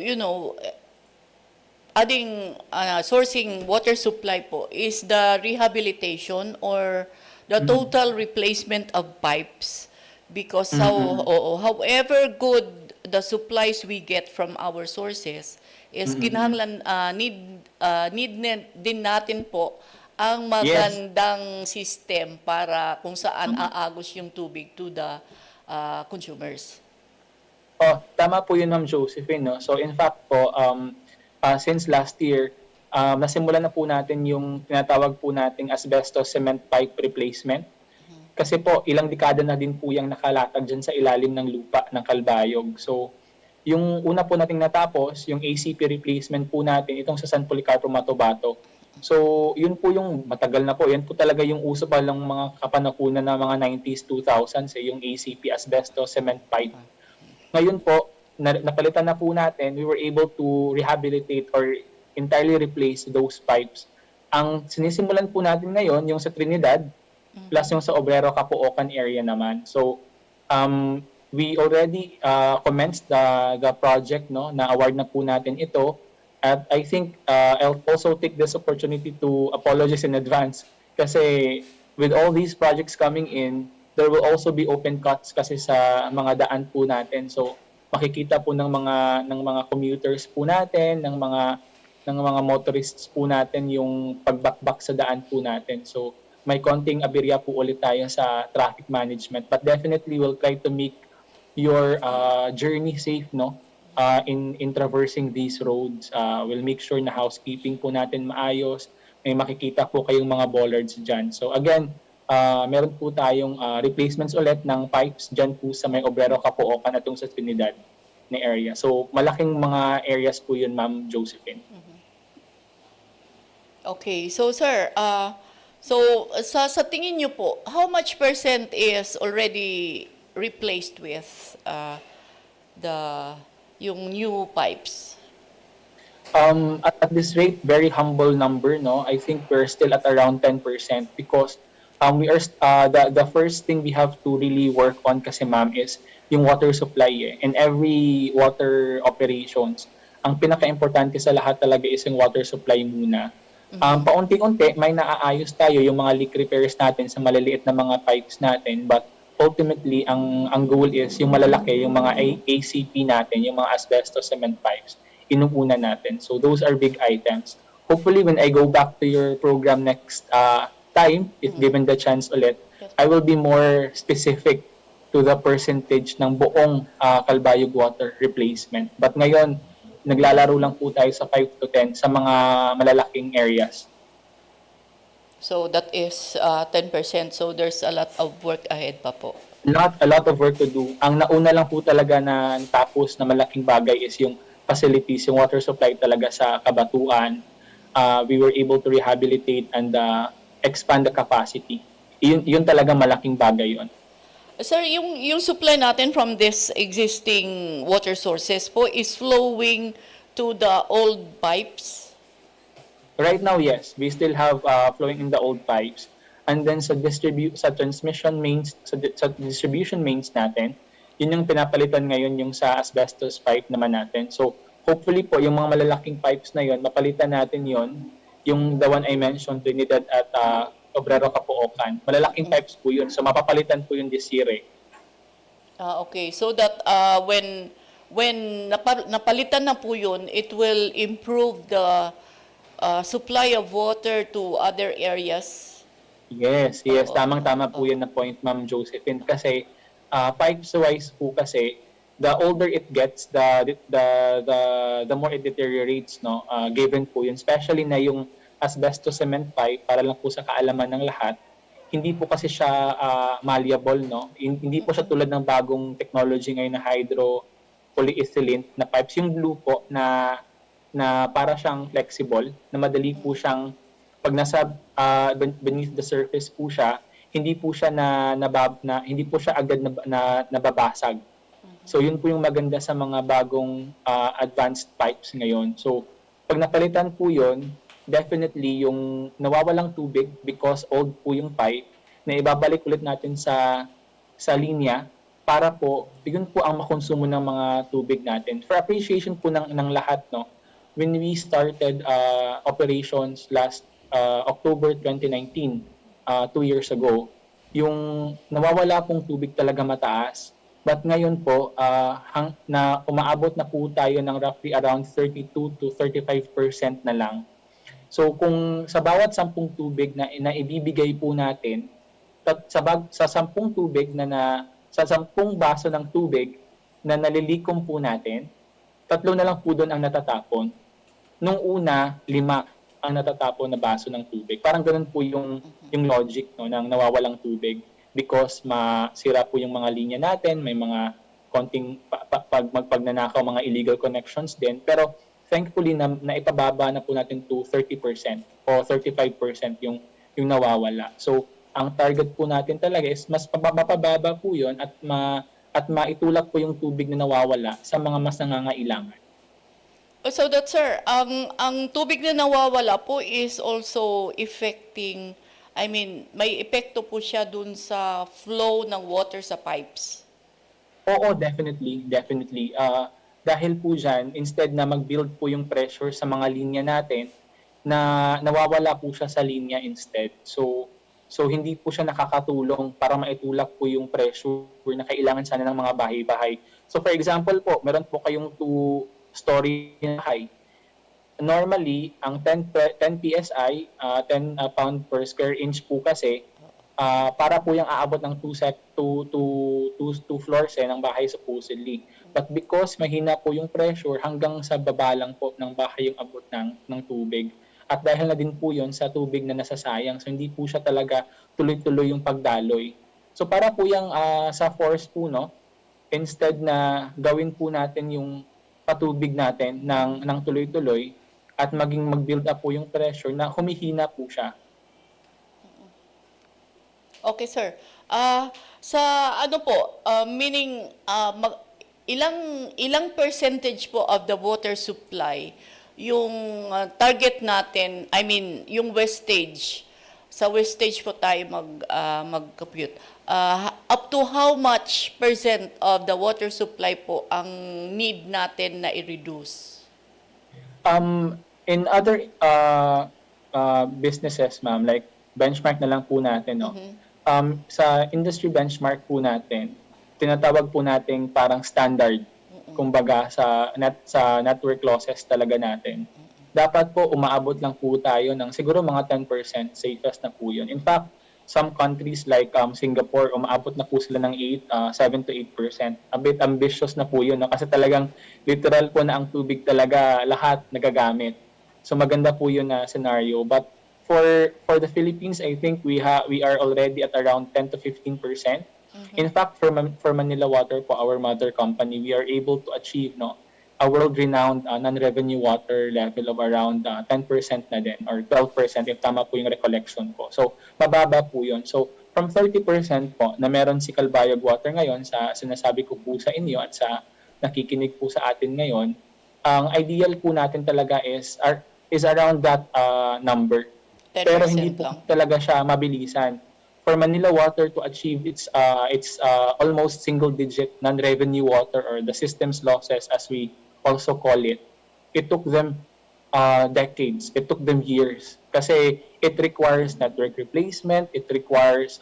sourcing water supply po is the rehabilitation or the total replacement of pipes. Because however good the supplies we get from our sources is kinahanglan need din natin po ang magandang system para kung saan aagos yung tubig to the consumers. Tama po yun, Ma'am Josephine. No? So in fact po, since last year, nasimulan na po natin yung tinatawag po nating asbestos cement pipe replacement. Kasi po, ilang dekada na din po yung nakalatag dyan sa ilalim ng lupa ng Calbayog. So yung una po nating natapos, yung ACP replacement po natin, itong sa San Policarpo, Matabato. So, yun po yung matagal na po. Yan po talaga yung uso pa lang mga kapanahunan na mga 90s, 2000s, yung ACP, asbestos, cement pipe. Ngayon po, napalitan na po natin, we were able to rehabilitate or entirely replace those pipes. Ang sinisimulan po natin ngayon, yung sa Trinidad, plus yung sa Obrero, Capuocan area naman. So, we already commenced the project, no, na award na po natin ito. At I think I'll also take this opportunity to apologize in advance kasi with all these projects coming in, there will also be open cuts kasi sa mga daan po natin. So makikita po ng mga commuters po natin, ng mga motorists po natin yung pagbakbak sa daan po natin. So may konting aberya po ulit tayo sa traffic management, but definitely we'll try to make your journey safe, no? In traversing these roads. We'll make sure na housekeeping po natin maayos. May makikita po kayong mga bollards dyan. So again, meron po tayong replacements ulit ng pipes dyan po sa may Obrero, Capuocan at sa Trinidad na area. So malaking mga areas po yun, Ma'am Josephine. Okay, so sir, sa tingin niyo po, how much % is already replaced with yung new pipes? At this rate, very humble number, no? I think we're still at around 10% because we are the first thing we have to really work on kasi, ma'am, is yung water supply. In every water operations, ang pinaka-importante sa lahat talaga is yung water supply muna. Paunti-unti, may naaayos tayo yung mga leak repairs natin sa maliliit na mga pipes natin, but ultimately, ang goal is yung malalaki, yung mga ACP natin, yung mga asbestos cement pipes, inuuna natin. So those are big items. Hopefully, when I go back to your program next time, if given the chance ulit, I will be more specific to the percentage ng buong Calbayog water replacement. But ngayon, naglalaro lang po tayo sa 5 to 10 sa mga malalaking areas. So that is 10%. So there's a lot of work ahead pa po. Not a lot of work to do. Ang nauna lang po talaga na tapos na malaking bagay is yung facilities, yung water supply talaga sa Kabatuan. We were able to rehabilitate and expand the capacity. Yun talaga malaking bagay yun. Sir, yung supply natin from this existing water sources po is flowing to the old pipes? Right now, yes. We still have flowing in the old pipes. And then sa distribution mains natin, Yun yung pinapalitan ngayon yung sa asbestos pipe naman natin. So hopefully po yung mga malalaking pipes na yun, mapalitan natin yon, yung the one I mentioned, Trinidad at Obrero Capuocan. Malalaking pipes po yun. So mapapalitan po yun this year eh. Okay, so that when napalitan na po yun, it will improve the supply of water to other areas. Yes, tamang-tama po yun na point, Ma'am Josephine. Kasi pipes-wise po kasi, the older it gets, the more it deteriorates, no? Given po yun, especially na yung asbestos cement pipe, para lang po sa kaalaman ng lahat, hindi po kasi siya malleable, no? Hindi po siya tulad ng bagong technology ngayon na hydropolyethylene na pipes. Yung blue po na para siyang flexible, na madali po siyang pag nasa beneath the surface po siya, hindi po siya hindi po siya agad na nababasag. So yun po yung maganda sa mga bagong advanced pipes ngayon. So pag napalitan po yun, definitely yung nawawalang tubig because old po yung pipe, na ibabalik ulit natin sa linya para po yun po ang makonsumo ng mga tubig natin. For appreciation po ng lahat, no, when we started operations last October 2019, 2 years ago, yung nawawala pong tubig talaga mataas. But ngayon po, na umaabot na po tayo ng roughly around 32 to 35% na lang. So kung sa bawat 10 tubig na ibibigay po natin, sa 10 tubig sa 10 baso ng tubig na nalilikom po natin, 3 na lang po doon ang natatapon. Nung una, 5 ang natatapon na baso ng tubig. Parang ganun po yung logic, no, ng nawawalang tubig because masira po yung mga linya natin, may mga konting pagnanakaw, mga illegal connections din. Pero thankfully na ipababa na po natin to 30% o 35% yung nawawala. So ang target po natin talaga is mas mapababa po yun at maitulak po yung tubig na nawawala sa mga mas nangangailangan. So that, sir, ang tubig na nawawala po is also affecting, may epekto po siya dun sa flow ng water sa pipes. Oo, definitely. Dahil po dyan, instead na mag-build po yung pressure sa mga linya natin, na nawawala po siya sa linya instead. So hindi po siya nakakatulong para maitulak po yung pressure na kailangan sana ng mga bahay-bahay. So for example po, meron po kayong 2-story bahay. Normally, ang 10 PSI, 10 pound per square inch po kasi, para po yung aabot ng 2 floors ng bahay supposedly. But because mahina po yung pressure, hanggang sa baba lang po ng bahay yung abot ng tubig. At dahil na din po yun sa tubig na nasasayang, so hindi po siya talaga tuloy-tuloy yung pagdaloy. So para po yung sa force po, no, instead na gawin po natin yung patubig natin ng tuloy-tuloy at mag-build up po yung pressure na humihina po siya. Okay, sir. Sa meaning ilang percentage po of the water supply yung target natin, yung wastage. Sa wastage po tayo mag-compute. Up to how much percent of the water supply po ang need natin na i-reduce? In other businesses, ma'am, like benchmark na lang po natin, no? Sa industry benchmark po natin, tinatawag po natin parang standard. Kumbaga sa network losses talaga natin. Dapat po umaabot lang po tayo ng siguro mga 10%, safest na po yun. In fact, some countries like Singapore, umaabot na po sila ng 7 to 8%. A bit ambitious na po yun, no? Kasi talagang literal po na ang tubig talaga lahat nagagamit. So maganda po yun na scenario. But for the Philippines, I think we are already at around 10 to 15%. In fact, for Manila Water po, our mother company, we are able to achieve a world-renowned non-revenue water level of around 10% na din, or 12% if tama po yung recollection ko. So, mababa po yun. So, from 30% po na meron si Calbayog Water ngayon sa sinasabi ko po sa inyo at sa nakikinig po sa atin ngayon, ang ideal po natin talaga is around that number. Pero hindi po lang talaga siya mabilisan. for Manila Water to achieve its almost single-digit non-revenue water, or the system's losses as we also call it, it took them decades. It took them years kasi it requires network replacement. It requires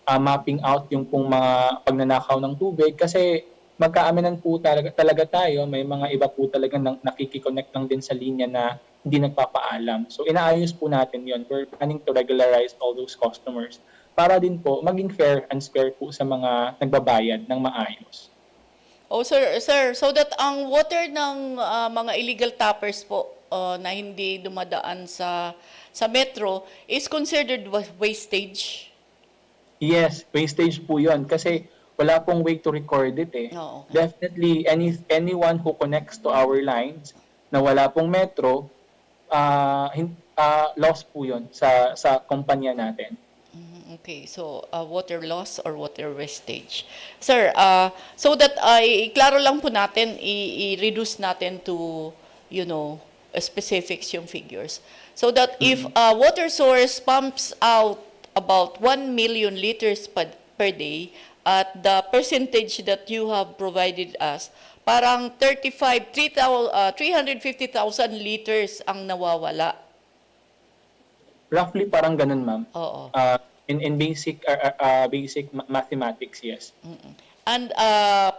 mapping out yung pong mga pagnanakaw ng tubig kasi magkaaminan po talaga tayo, may mga iba po talaga nakikiconnect lang din sa linya na hindi nagpapaalam. So inaayos po natin yon. We're planning to regularize all those customers para din po maging fair and square po sa mga nagbabayad ng maayos. Oh, sir, so that ang water ng mga illegal tappers po na hindi dumadaan sa metro is considered wastage? Yes, wastage po yon kasi wala pong way to record it eh. Oh, okay. Definitely, anyone who connects to our lines na wala pong metro, loss po yun sa kumpanya natin. Okay, so water loss or water wastage. Sir, so that klaro lang po natin, i-reduce natin to, specifics yung figures. So that if a water source pumps out about 1 million liters per day, at the percentage that you have provided us, parang 350,000 liters ang nawawala. Roughly parang ganun, ma'am. Oo. In basic mathematics, yes. And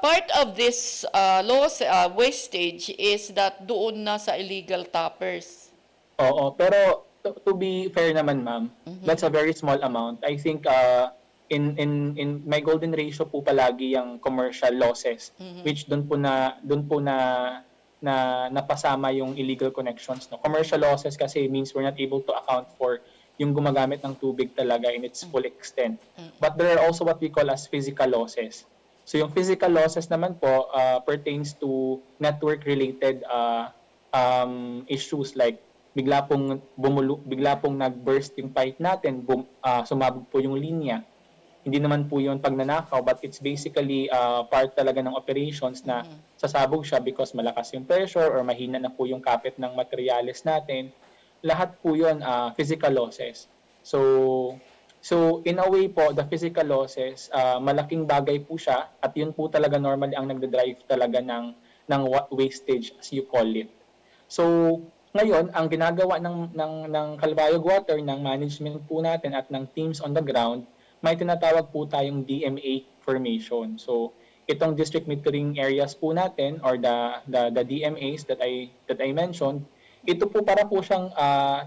part of this loss, wastage is that doon na sa illegal tappers. Oo, pero to be fair naman, ma'am, that's a very small amount. I think in my golden ratio po palagi yung commercial losses, which doon po na napasama yung illegal connections, no. Commercial losses kasi means we're not able to account for yung gumagamit ng tubig talaga in its full extent. But there are also what we call as physical losses. So yung physical losses naman po pertains to network related issues like bigla pong nag-burst yung pipe natin, sumabog po yung linya. Hindi naman po yun pagnanakaw, but it's basically part talaga ng operations na sasabog siya because malakas yung pressure or mahina na po yung kapit ng materials natin. Lahat po yun physical losses. So in a way po, the physical losses, malaking bagay po siya at yun po talaga normally ang nagdadrive talaga ng wastage as you call it. So ngayon, ang ginagawa ng Calbayog Water, ng management po natin at ng teams on the ground, may tinatawag po tayong DMA formation. So, itong district metering areas po natin or the DMAs that I mentioned, ito po para po siyang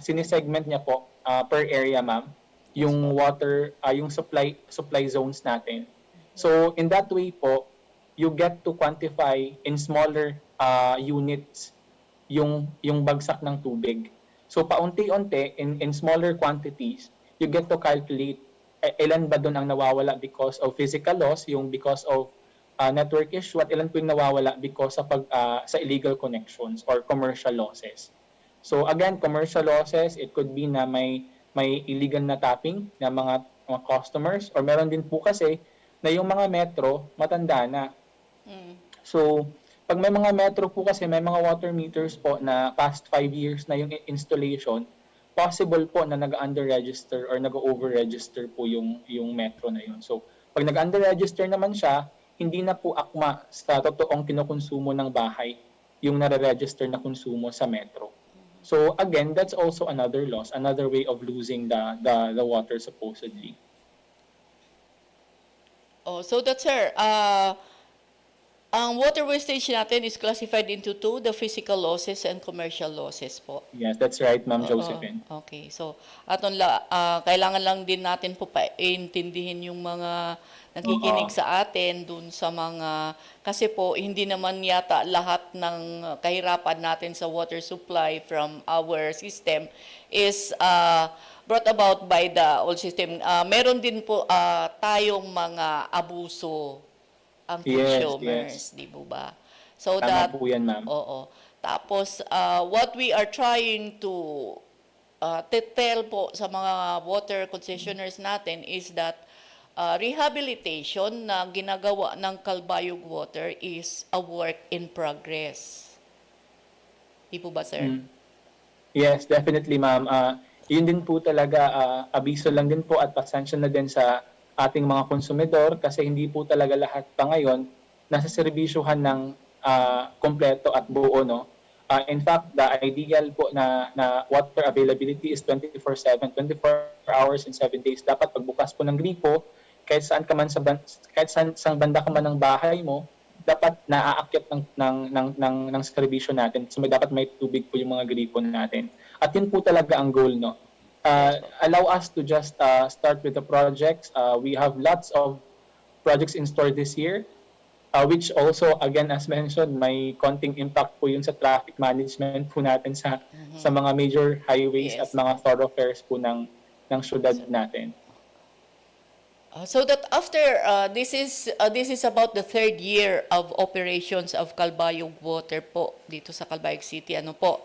sinisegment niya po per area, ma'am, yung water, yung supply zones natin. So, in that way po, you get to quantify in smaller units yung bagsak ng tubig. So, paunti-unti in smaller quantities, you get to calculate ilan ba doon ang nawawala because of physical loss, yung because of network issue, at ilan po yung nawawala because sa illegal connections or commercial losses. So again, commercial losses, it could be na may illegal na tapping na mga customers, or meron din po kasi na yung mga metro matanda na. So pag may mga metro po kasi, may mga water meters po na past 5 years na yung installation, possible po na nag-under-register or nag-over-register po yung metro na yun. So, pag nag-under-register naman siya, hindi na po akma sa totoong kinukonsumo ng bahay yung nare-register na konsumo sa metro. So, again, that's also another loss, another way of losing the water supposedly. Oh, so that's sir. Ang water wastage natin is classified into two, the physical losses and commercial losses po. Yes, that's right, Ma'am Josephine. Okay, so kailangan lang din natin po paintindihin yung mga nakikinig sa atin dun sa mga, kasi po hindi naman yata lahat ng kahirapan natin sa water supply from our system is brought about by the old system. Meron din po tayong mga abuso ang consumers, di po ba? So tama po yan, ma'am. Oo. Tapos, what we are trying to tell po sa mga water concessioners natin is that rehabilitation na ginagawa ng Calbayog Water is a work in progress. Di po ba, sir? Yes, definitely, ma'am. yun din po talaga, abiso lang din po at pasensya na din sa ating mga konsumidor kasi hindi po talaga lahat pa ngayon nasa serbisyuhan ng kompleto at buo, no? In fact, the ideal po na water availability is 24/7, 24 hours and 7 days. Dapat pagbukas po ng gripo, kahit saan ka man kahit saan banda ka man ng bahay mo, dapat naaakyat ng serbisyo natin. So dapat may tubig po yung mga gripo natin. At yun po talaga ang goal, no? Allow us to just start with the projects. We have lots of projects in store this year, which also, again, as mentioned, may konting impact po yun sa traffic management po natin sa mga major highways at mga thoroughfares po ng syudad natin. So that after this is about the 3rd year of operations of Calbayog Water po dito sa Calbayog City, ano po?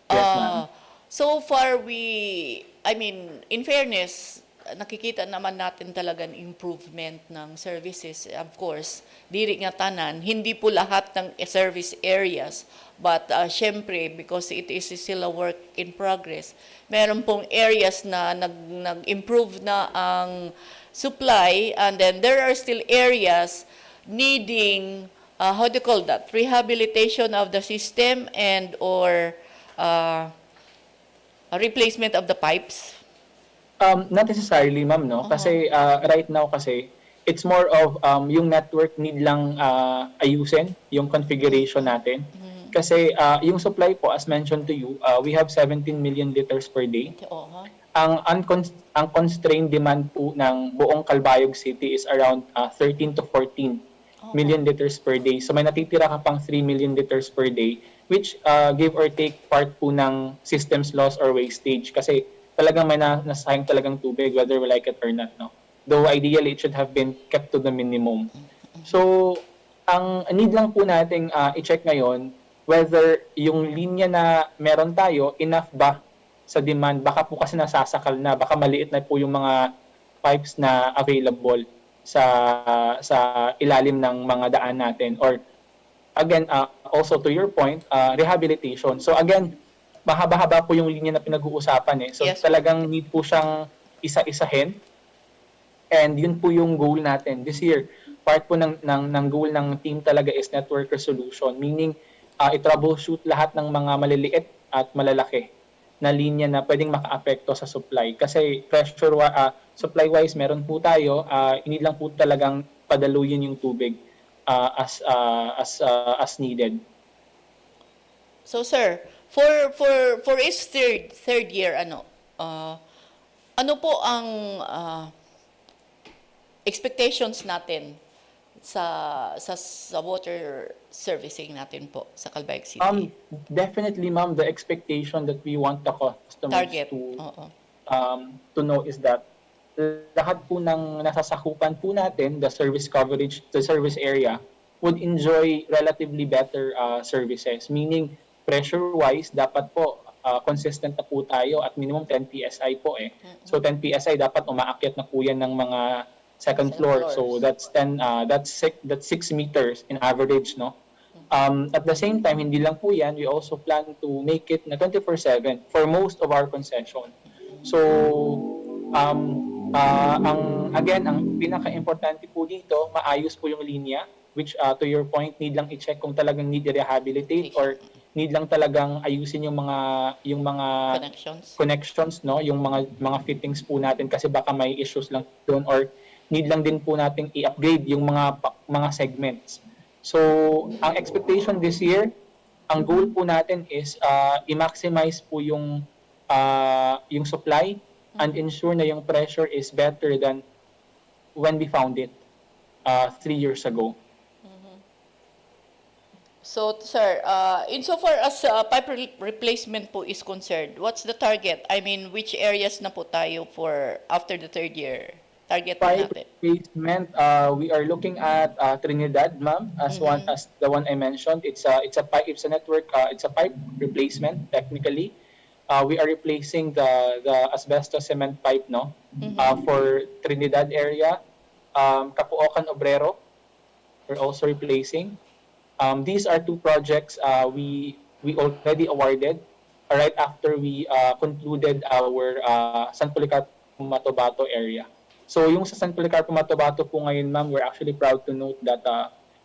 Yes, ma'am. So far I mean, in fairness, nakikita naman natin talagang improvement ng services. Of course, diri nga tanan, hindi po lahat ng service areas, but syempre, because it is still a work in progress, meron pong areas na nag-improve na ang supply, and then there are still areas needing, how do you call that, rehabilitation of the system and or a replacement of the pipes? Not necessarily, ma'am, no? Kasi right now kasi, it's more of yung network need lang ayusin, yung configuration natin. Kasi yung supply po, as mentioned to you, we have 17 million liters per day. Ang constrained demand po ng buong Calbayog City is around 13 to 14 million liters per day. So may natitira ka pang 3 million liters per day, which give or take part po ng systems loss or wastage. Kasi talagang may nasayang talagang tubig, whether we like it or not, no? Though ideally, it should have been kept to the minimum. So, ang need lang po nating i-check ngayon, whether yung linya na meron tayo, enough ba sa demand? Baka po kasi nasasakal na, baka maliit na po yung mga pipes na available sa ilalim ng mga daan natin. Or, again, also to your point, rehabilitation. So again, mahaba-haba po yung linya na pinag-uusapan eh. So Yes. talagang need po siyang isa-isahin. And yun po yung goal natin this year. Part po ng goal ng team talaga is network resolution. Meaning, i-troubleshoot lahat ng mga maliliit at malalaki na linya na pwedeng maka-apekto sa supply. Kasi supply-wise, meron po tayo, hindi lang po talagang padaluyin yung tubig as needed. So sir, for its third year, ano po ang expectations natin sa water servicing natin po sa Calbayog City? Definitely, ma'am, the expectation that we want the customers Target. to know is that lahat po ng nasasakupan po natin, the service coverage, the service area, would enjoy relatively better services. Meaning, pressure-wise, dapat po consistent na po tayo at minimum 10 PSI po eh. So 10 PSI dapat umaakyat na po yan ng mga second floor. So that's 6 meters in average, no? At the same time, hindi lang po yan, we also plan to make it na 24/7 for most of our concession. So ang pinaka-importante po dito, maayos po yung linya, which to your point, need lang i-check kung talagang need i-rehabilitate or need lang talagang ayusin yung mga connections, no, yung mga fittings po natin kasi baka may issues lang doon, or need lang din po nating i-upgrade yung mga segments. So ang expectation this year, ang goal po natin is i-maximize po yung supply and ensure na yung pressure is better than when we found it 3 years ago. So, sir, insofar as pipe replacement po is concerned, what's the target? I mean, which areas na po tayo for after the third year? Target po Pipe natin. replacement, we are looking at Trinidad, ma'am, as the one I mentioned. It's a pipe replacement technically. We are replacing the asbestos cement pipe, no, for Trinidad area. Capuocan Obrero, we're also replacing. These are two projects we already awarded right after we concluded our San Policarpo Matabato area. So yung sa San Policarpo Matabato po ngayon, ma'am, we're actually proud to note that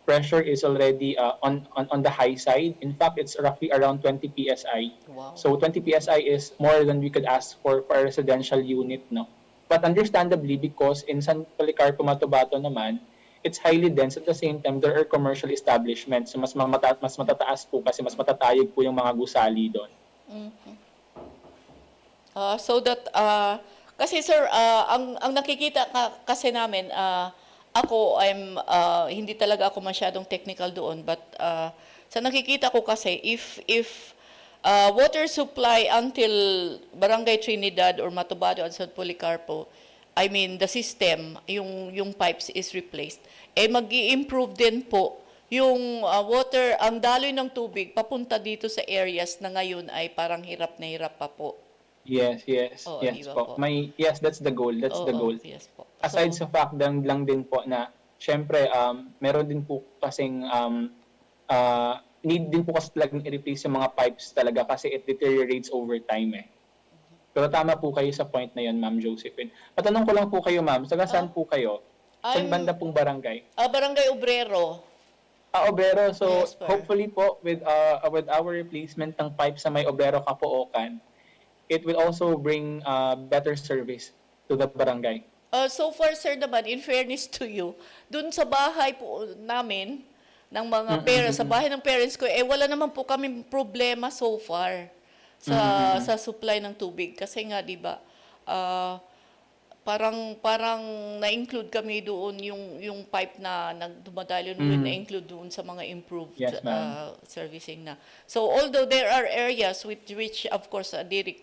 pressure is already on the high side. In fact, it's roughly around 20 psi. Wow. So 20 psi is more than we could ask for a residential unit, no? But understandably, because in San Policarpo Matabato naman, it's highly dense. At the same time, there are commercial establishments. So mas matataas po kasi mas matatayog po yung mga gusali doon. So that, kasi sir, ang nakikita kasi namin, ako, hindi talaga ako masyadong technical doon, but sa nakikita ko kasi, if water supply until Barangay Trinidad or Matabato at San Policarpo, I mean, the system, yung pipes is replaced, mag-i-improve din po yung water, ang daloy ng tubig papunta dito sa areas na ngayon ay parang hirap na hirap pa po. Yes, Oo, yes iba po. po. Yes, that's the goal. That's the goal. Yes po. Aside So, sa fact lang din po na, syempre, meron din po kasing need din po kasi talagang i-replace yung mga pipes talaga kasi it deteriorates over time eh. Pero tama po kayo sa point na yun, Ma'am Josephine. Patanong ko lang po kayo, Ma'am, saan po kayo? Saan banda pong barangay? Barangay Obrero. Obrero. So, Yes, sir. hopefully po, with our replacement ng pipes sa may Obrero, Capoocan, it will also bring better service to the barangay. So far, sir, naman, in fairness to you, dun sa bahay po namin, ng mga parents, sa bahay ng parents ko, wala naman po kami problema so far sa supply ng tubig. Kasi nga, di ba, parang na-include kami doon yung pipe na dumadalo na-include doon sa mga improved Yes, servicing na. So although there are areas which of course hindi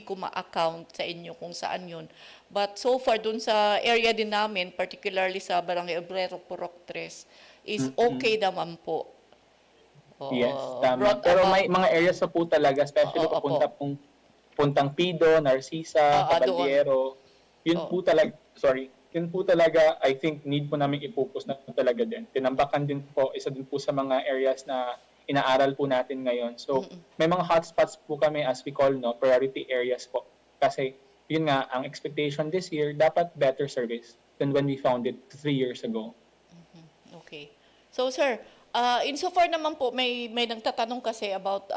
ko ma-account sa inyo kung saan yun, but so far doon sa area din namin, particularly sa Barangay Obrero, Purok 3, is okay naman po. Yes, tama. Pero may mga areas na po talaga, especially puntang Pido, Narcisa, Caballero. Yun po talaga, I think, need po namin i-focus na talaga din. Tinambakan din po, isa din po sa mga areas na inaaral po natin ngayon. So, may mga hotspots po kami as we call, no, priority areas po. Kasi, yun nga, ang expectation this year, dapat better service than when we found it 3 years ago. Okay. So, sir, insofar naman po, may nagtatanong kasi about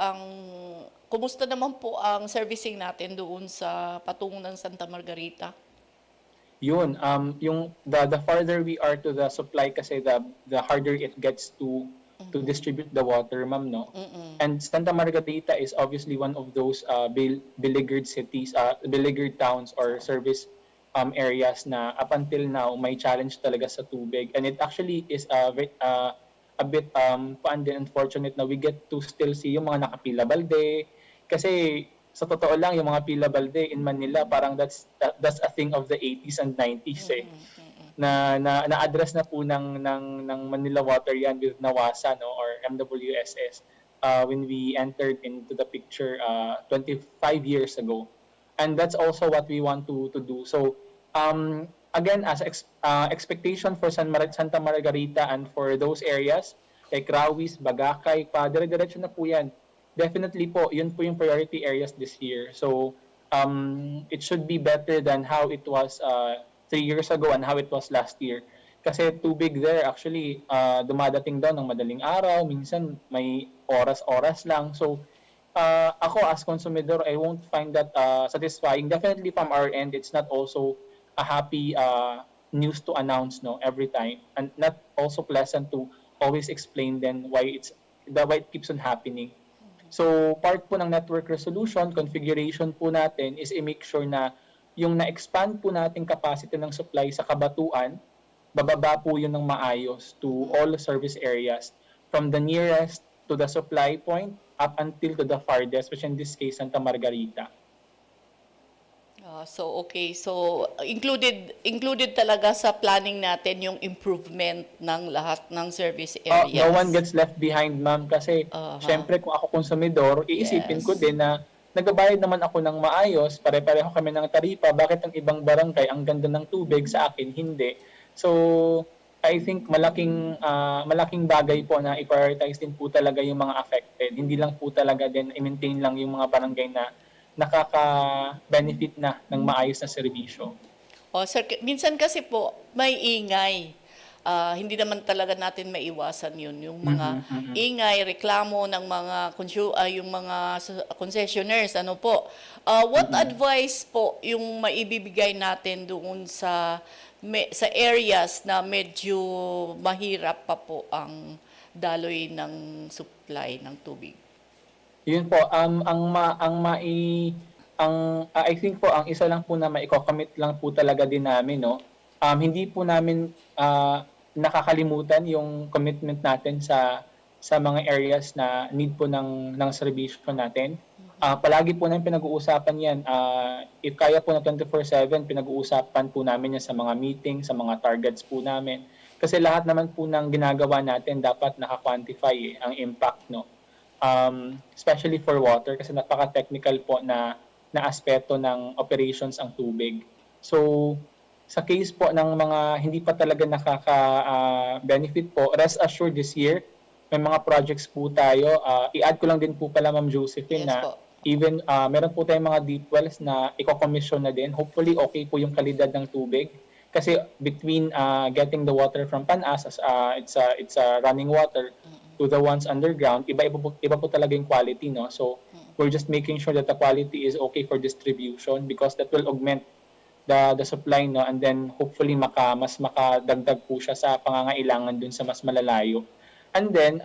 kumusta naman po ang servicing natin doon sa patungo ng Santa Margarita? Yun, yung the farther we are to the supply kasi the harder it gets to distribute the water, ma'am, no? And Santa Margarita is obviously one of those beleaguered cities, beleaguered towns or service areas na up until now may challenge talaga sa tubig, and it actually is a bit unfortunate na we get to still see yung mga nakapila balde kasi sa totoo lang yung mga pila balde in Manila parang that's a thing of the 80s and 90s na-address na po ng Manila Water yan with NAWASA, no, or MWSS when we entered into the picture 25 years ago, and that's also what we want to do. So again, as expectation for Santa Margarita and for those areas like Rawis, Bagakay, dire-diretso na po yan. Definitely po, yun po yung priority areas this year. So it should be better than how it was 3 years ago and how it was last year. Kasi tubig there actually dumadating daw ng madaling araw, minsan may oras-oras lang. So ako as consumidor, I won't find that satisfying. Definitely from our end, it's not also a happy news to announce, no, every time, and not also pleasant to always explain then why it keeps on happening. So part po ng network resolution configuration po natin is i-make sure na yung na-expand po nating capacity ng supply sa Kabatuan, bababa po yun ng maayos to all service areas from the nearest to the supply point up until to the farthest, which in this case Santa Margarita. So okay, so included talaga sa planning natin yung improvement ng lahat ng service areas. No one gets left behind, ma'am, kasi syempre kung ako konsumidor, iisipin ko din na nagbabayad naman ako ng maayos, pare-pareho kami ng taripa, bakit ang ibang barangay ang ganda ng tubig sa akin hindi? So I think malaking bagay po na i-prioritize din po talaga yung mga affected. Hindi lang po talaga din i-maintain lang yung mga barangay na nakaka-benefit na ng maayos na serbisyo. O, sir, minsan kasi po may ingay. Hindi naman talaga natin maiwasan yun. Yung mga ingay, reklamo ng mga yung mga concessionaires, ano po. What advice po yung maibibigay natin doon sa areas na medyo mahirap pa po ang daloy ng supply ng tubig? Yun po, I think po ang isa lang po na maiko-commit lang po talaga din namin, no. Hindi po namin nakakalimutan yung commitment natin sa mga areas na need po ng serbisyo natin. Palagi po namin pinag-uusapan yan. If kaya po na 24/7, pinag-uusapan po namin yan sa mga meeting, sa mga targets po namin. Kasi lahat naman po ng ginagawa natin dapat naka-quantify ang impact, no. Especially for water kasi napaka-technical po na aspeto ng operations ang tubig. So, sa case po ng mga hindi pa talaga nakaka-benefit po, rest assured this year, may mga projects po tayo. I-add ko lang din po pala, Ma'am Josephine, Yes, na po. even meron po tayong mga deep wells na i-commission na din. Hopefully, okay po yung kalidad ng tubig. Kasi between getting the water from Panas, it's a running water, to the ones underground, iba po talaga yung quality, no? So, we're just making sure that the quality is okay for distribution because that will augment the supply, no, and then hopefully mas makadagdag po siya sa pangangailangan dun sa mas malalayo. And then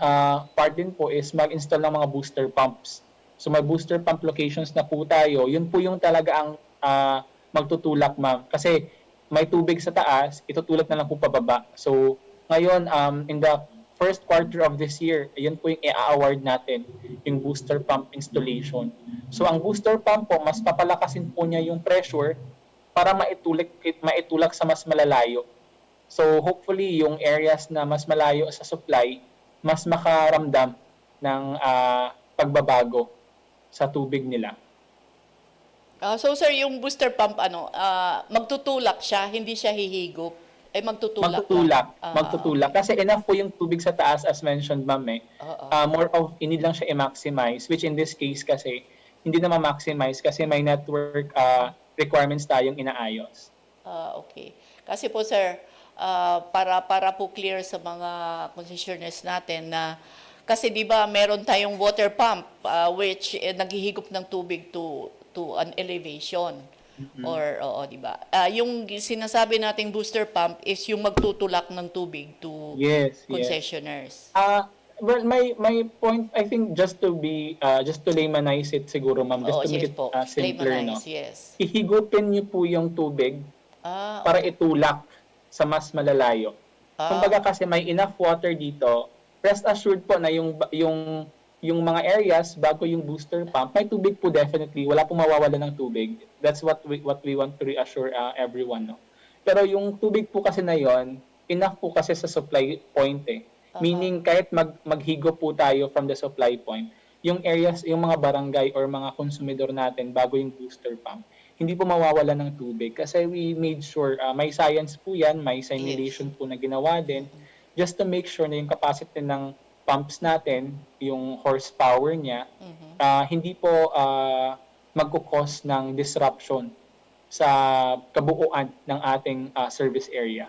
part din po is mag-install ng mga booster pumps. So may booster pump locations na po tayo. Yun po yung talaga ang magtutulak, ma'am. Kasi may tubig sa taas, itutulak na lang po pababa. So ngayon in the first quarter of this year, yun po yung i-award natin, yung booster pump installation. So ang booster pump po, mas papalakasin po niya yung pressure para maitulak sa mas malalayo. So hopefully yung areas na mas malayo sa supply, mas makaramdam ng pagbabago sa tubig nila. So sir, yung booster pump magtutulak siya, hindi siya hihigop. Magtutulak. Kasi enough po yung tubig sa taas as mentioned, ma'am. More of inid lang siya i-maximize, which in this case kasi hindi na ma-maximize kasi may network requirements tayong inaayos. Okay. Kasi po sir, para po clear sa mga concessionaires natin na kasi 'di ba meron tayong water pump which naghihigop ng tubig to an elevation. Or 'di ba? Yung sinasabi nating booster pump is yung magtutulak ng tubig to concessionaires. Well, my point, I think, just to laymanize it siguro, ma'am, just to make it simpler, no? Yes. Ihigupin niyo po yung tubig para itulak sa mas malalayo. Kumbaga kasi may enough water dito, rest assured po na yung mga areas bago yung booster pump, may tubig po definitely, wala pong mawawala ng tubig. That's what we want to reassure everyone, no? Pero yung tubig po kasi na yon, enough po kasi sa supply point eh. Meaning kahit maghigo po tayo from the supply point, yung areas, yung mga barangay or mga konsumidor natin bago yung booster pump, hindi po mawawala ng tubig kasi we made sure, may science po yan, may simulation po na ginawa din, just to make sure na yung capacity ng pumps natin, yung horsepower niya, hindi po magkukos ng disruption sa kabuuan ng ating service area.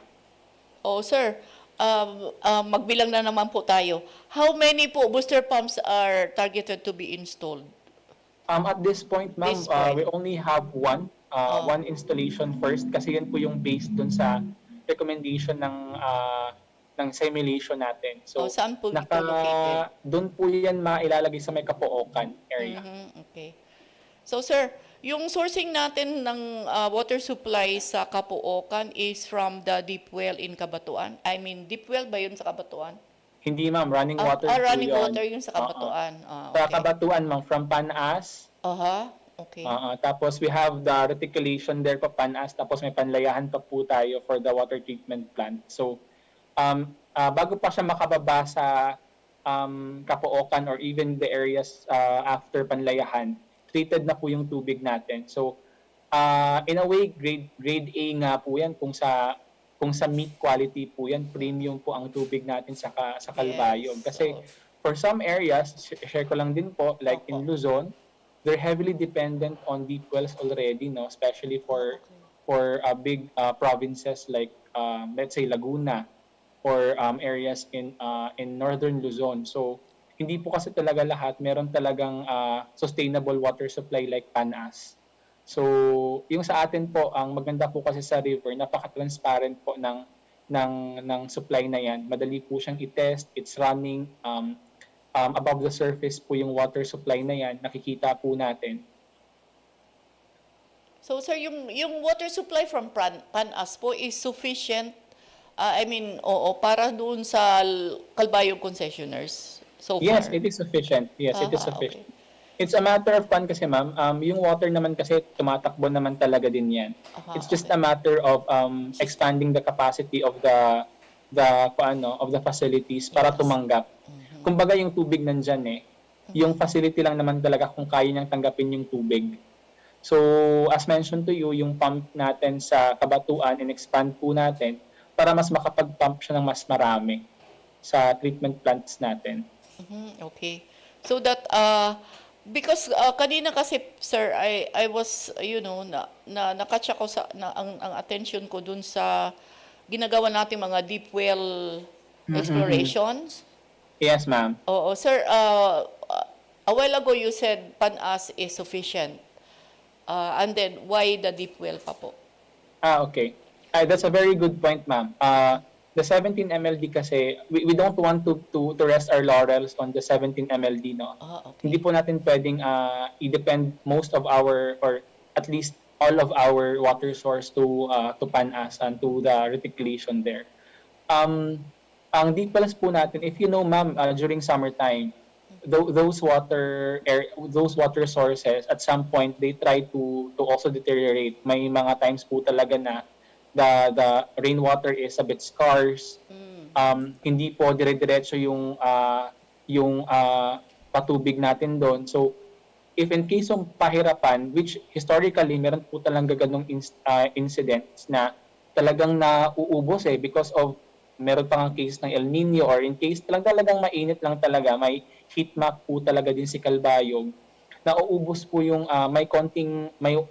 Oh, sir, magbilang na naman po tayo. How many po booster pumps are targeted to be installed? At this point, ma'am, we only have one installation first kasi yan po yung based dun sa recommendation ng simulation natin. So, saan po ito located? Doon po yan mailalagay sa may Kapookan area. Okay. So, sir, yung sourcing natin ng water supply sa Kapookan is from the deep well in Cabanatuan? I mean, deep well ba yun sa Cabanatuan? Hindi, ma'am. Running water po running yun. water yung sa Cabanatuan. Okay. Sa Cabanatuan, ma'am, from Panas. Okay. Tapos we have the reticulation there pa Panas. Tapos may panlayahan pa po tayo for the water treatment plant. So, bago pa siya makababa sa Kapookan or even the areas after panlayahan, treated na po yung tubig natin. So, in a way, grade A nga po yan kung kung sa meat quality po yan, premium po ang tubig natin sa Calbayog. Yes, Kasi oo. for some areas, share ko lang din po, like in Opo. Luzon, they're heavily dependent on deep wells already, no? Especially for Okay. big provinces like let's say Laguna or areas in northern Luzon. So hindi po kasi talaga lahat meron talagang sustainable water supply like PANAS. So yung sa atin po, ang maganda po kasi sa river, napaka-transparent po ng supply na yan. Madali po siyang i-test, it's running above the surface po yung water supply na yan, nakikita po natin. So sir, yung water supply from PANAS po is sufficient, I mean, oo, para doon sa Calbayog concessioners so far? Yes, it is sufficient. Yes, it is sufficient. Okay. It's a matter of fun kasi ma'am, yung water naman kasi tumatakbo naman talaga din yan. It's just a matter of expanding the capacity of the facilities para tumanggap. Kumbaga yung tubig nandyan eh. Yung facility lang naman talaga kung kaya niyang tanggapin yung tubig. So, as mentioned to you, yung pump natin sa Kabatuan, in-expand po natin para mas makapag-pump siya ng mas marami sa treatment plants natin. Okay. So that, because kanina kasi, sir, I was, nakatch ako ang attention ko dun sa ginagawa nating mga deep well explorations. Yes, ma'am. Oo, sir, a while ago you said PANAS is sufficient. And then, why the deep well pa po? Okay. That's a very good point, ma'am. The 17 MLD kasi, we don't want to rest our laurels on the 17 MLD, no? Okay. Hindi po natin pwedeng i-depend most of our, or at least all of our water source to PANAS and to the reticulation there. Ang deep wells po natin, if you know, ma'am, during summertime, those water sources at some point they try to also deteriorate. May mga times po talaga na the rainwater is a bit scarce. Hindi po dire-diretso yung patubig natin doon. So if in case of pahirapan, which historically meron po talagang ganung incidents na talagang nauubos because of meron pang case ng El Nino, or in case talagang mainit lang talaga, may heat map po talaga din si Calbayog, nauubos po yung may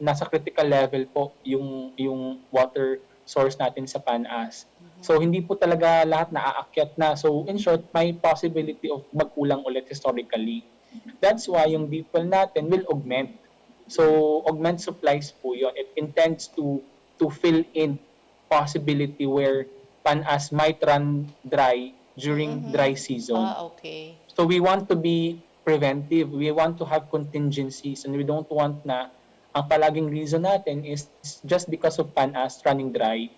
nasa critical level po yung water source natin sa PANAS. So hindi po talaga lahat naaakyat na. So in short, may possibility of magkulang ulit historically. That's why yung deep well natin will augment. So augment supplies po yun. It intends to fill in possibility where PANAS might run dry during dry season. Okay. So we want to be preventive. We want to have contingencies, and we don't want na ang palaging reason natin is just because of PANAS running dry.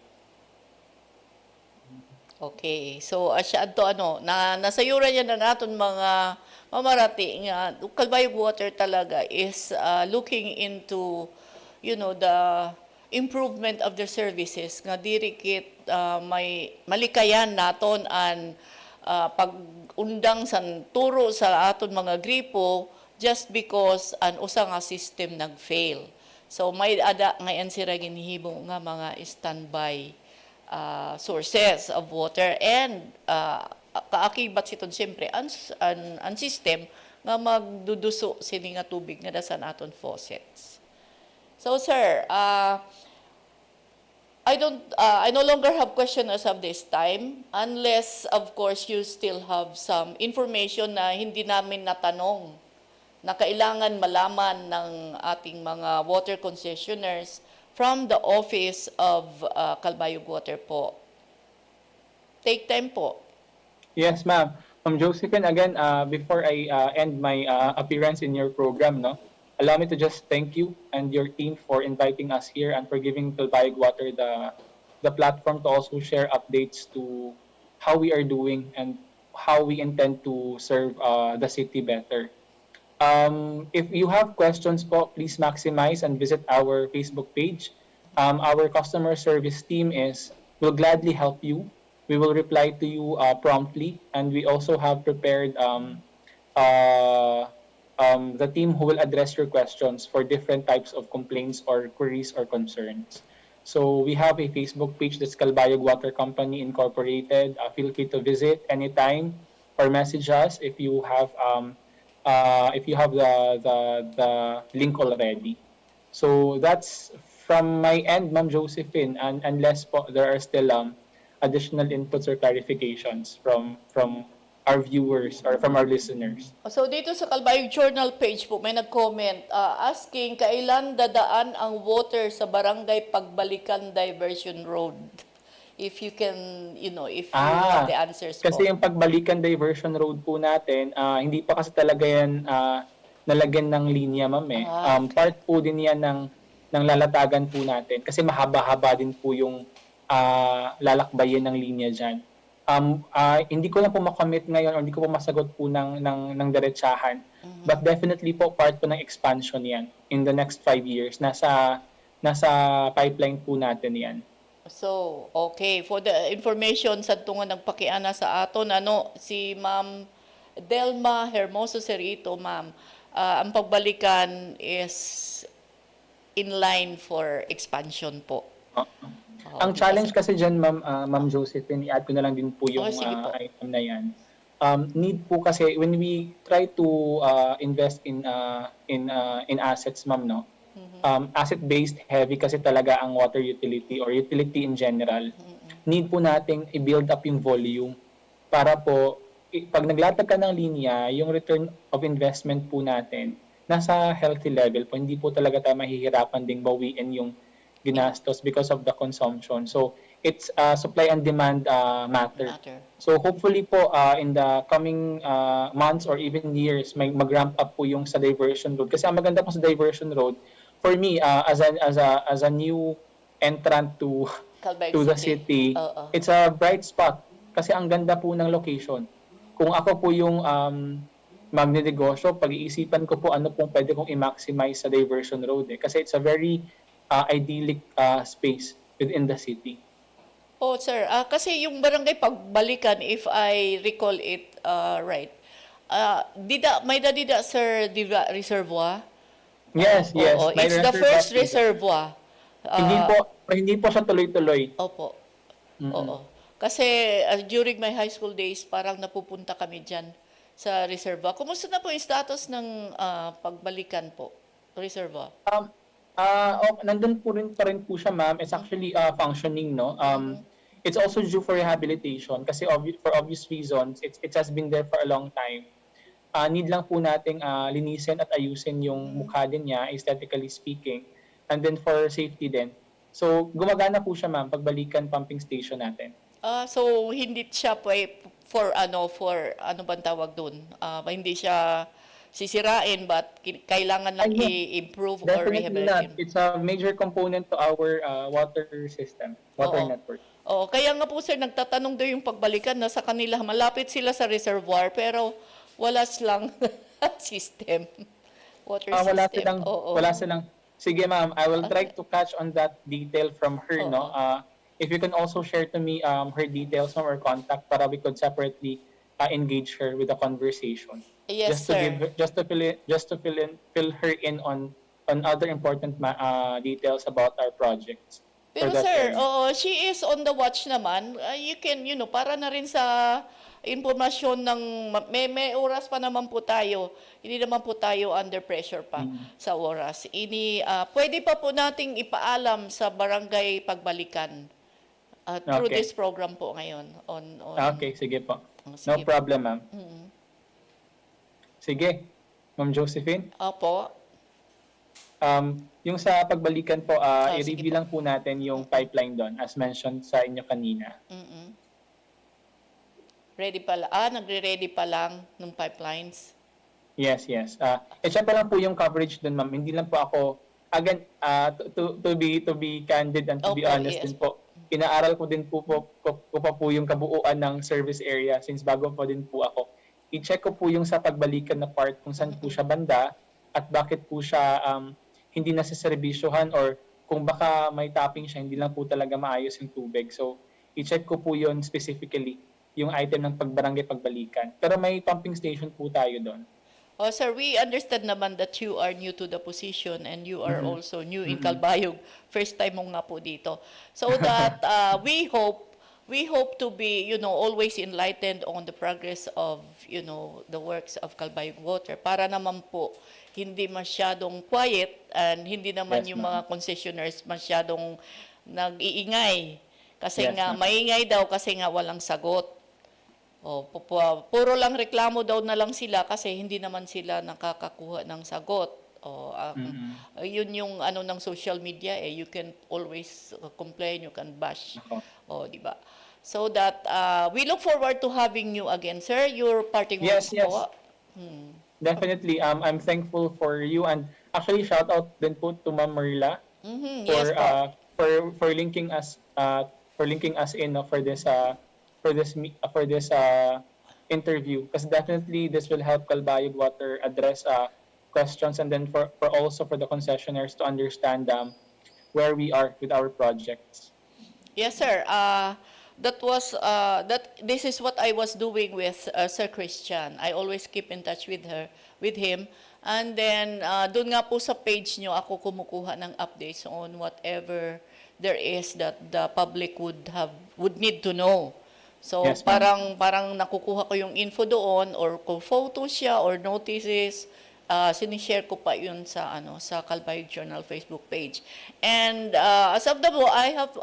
Okay. So, asyado nasayuran niya na natin mga mamarati nga, Calbayog Water talaga is looking into, the improvement of their services nga dirikit may malikayan naton an pag-undang san turo sa aton mga gripo just because an usa nga system nag-fail. So may ada ngayon sira ginhimo nga mga standby sources of water, and kaakibat siton siyempre ang system nga magduduso sini nga tubig nga dasan aton faucets. So sir, I no longer have questions as of this time, unless of course you still have some information na hindi namin natanong na kailangan malaman ng ating mga water concessioners from the Office of Calbayog Water po. Take time po. Yes, ma'am. Josephine, again, before I end my appearance in your program, allow me to just thank you and your team for inviting us here and for giving Calbayog Water the platform to also share updates to how we are doing and how we intend to serve the city better. If you have questions po, please maximize and visit our Facebook page. Our customer service team will gladly help you. We will reply to you promptly, and we also have prepared the team who will address your questions for different types of complaints or queries or concerns. So we have a Facebook page that's Calbayog Water Company Incorporated. Feel free to visit anytime or message us if you have the link already. So that's from my end, Ma'am Josephine, and unless po there are still additional inputs or clarifications from our viewers or from our listeners. So dito sa Calbayog Journal page po, may nag-comment asking kailan dadaan ang water sa barangay Pagbalikan Diversion Road? If you can, if you have the answers po. Kasi yung Pagbalikan Diversion Road po natin, hindi pa kasi talaga yan nalagyan ng linya, ma'am eh. Part po din yan ng lalatagan po natin kasi mahaba-haba din po yung lalakbayin ng linya dyan. Hindi ko lang po makomit ngayon or hindi ko po masagot po ng diretsahan. But definitely po part po ng expansion yan in the next 5 years. Nasa pipeline po natin yan. So, okay. For the information sa tunga nagpakiana sa aton, si Ma'am Delma Hermoso Cerrito, ma'am, ang Pagbalikan is in line for expansion po. Ang challenge kasi dyan, Ma'am Josephine, i-add ko na lang din po yung item na yan. Need po kasi, when we try to invest in assets, ma'am, no? Asset-based heavy kasi talaga ang water utility or utility in general. Need po nating i-build up yung volume para po, pag naglatag ka ng linya, yung return of investment po natin, nasa healthy level po. Hindi po talaga tayo mahihirapan ding bawiin yung ginastos because of the consumption. So, it's supply and demand matter. So, hopefully po, in the coming months or even years, may mag-ramp up po yung sa diversion road. Kasi ang maganda po sa diversion road, for me, as a new entrant to the city, it's a bright spot. Kasi ang ganda po ng location. Kung ako po yung magnenegosyo, pag-iisipan ko po ano pong pwede kong i-maximize sa diversion road. Kasi it's a very idyllic space within the city. Oh, sir. Kasi yung barangay Pagbalikan, if I recall it right, may dadida, sir, reservoir? Yes. It's the first reservoir. Hindi po siya tuloy-tuloy. Opo. Oo. Kasi during my high school days, parang napupunta kami dyan sa reservoir. Kumusta na po yung status ng Pagbalikan po, reservoir? Nandun po rin pa rin po siya, ma'am. It's actually functioning, no? It's also due for rehabilitation kasi for obvious reasons, it has been there for a long time. Need lang po nating linisin at ayusin yung mukha din niya, aesthetically speaking, and then for safety din. So, gumagana po siya, ma'am, Pagbalikan pumping station natin. So, hindi siya for ano bang tawag doon? Hindi siya sisirain, but kailangan lang i-improve or rehabilitate. It's a major component to our water system, water network. Kaya nga po, sir, nagtatanong daw yung Pagbalikan na sa kanila, malapit sila sa reservoir, pero wala silang system. Water system. Wala silang. Sige, ma'am, I will try to catch on that detail from her, no? If you can also share to me her details, ma'am, or contact para we could separately engage her with a conversation. Yes, sir. Just to fill her in on other important details about our projects. Pero sir, she is on the watch naman. You can, para na rin sa informasyon ng may oras pa naman po tayo. Hindi naman po tayo under pressure pa sa oras. Pwede pa po nating ipaalam sa barangay Pagbalikan through this program po ngayon. Okay, sige po. No problem, ma'am. Sige, Ma'am Josephine. Opo. Yung sa Pagbalikan po, i-review lang po natin yung pipeline doon as mentioned sa inyo kanina. Ready pala. Nagre-ready pa lang ng pipelines. Yes. Syempre lang po yung coverage doon, ma'am. Hindi lang po ako, again, to be candid and to be honest din po, inaaral ko din po yung kabuuan ng service area since bago po din po ako. I-check ko po yung sa Pagbalikan na part kung saan po siya banda at bakit po siya hindi nasiservisyohan or kung baka may tapping siya, hindi lang po talaga maayos yung tubig. So, i-check ko po yun specifically, yung item ng Barangay Pagbalikan. Pero may pumping station po tayo doon. Oh, sir, we understand naman that you are new to the position and you are also new in Calbayog. First time mo nga po dito. So that we hope to be, always enlightened on the progress of, the works of Calbayog Water para naman po hindi masyadong quiet and hindi naman Yes, yung ma'am. mga concessionaires masyadong nag-iingay. Kasi Yes, nga, ma'am. maingay daw kasi nga walang sagot. O, puro lang reklamo daw na lang sila kasi hindi naman sila nakakakuha ng sagot. O, yun yung ano ng social media you can always complain, you can bash. O, di ba? So that we look forward to having you again, sir. Your parting Yes, words yes. po. Definitely. I'm thankful for you, and actually shout out din po to Ma'am Marla Mhm, for yes po. for linking us in for this interview, because definitely this will help Calbayog Water address questions, and then for also for the concessionaires to understand where we are with our projects. Yes, sir. This is what I was doing with Sir Christian. I always keep in touch with him. And then, doon nga po sa page nyo, ako kumukuha ng updates on whatever there is that the public would need to know. So, Yes, ma'am. parang nakukuha ko yung info doon, or kung photos siya or notices, sinishare ko pa yun sa Calbayog Journal Facebook page. And as of the moment,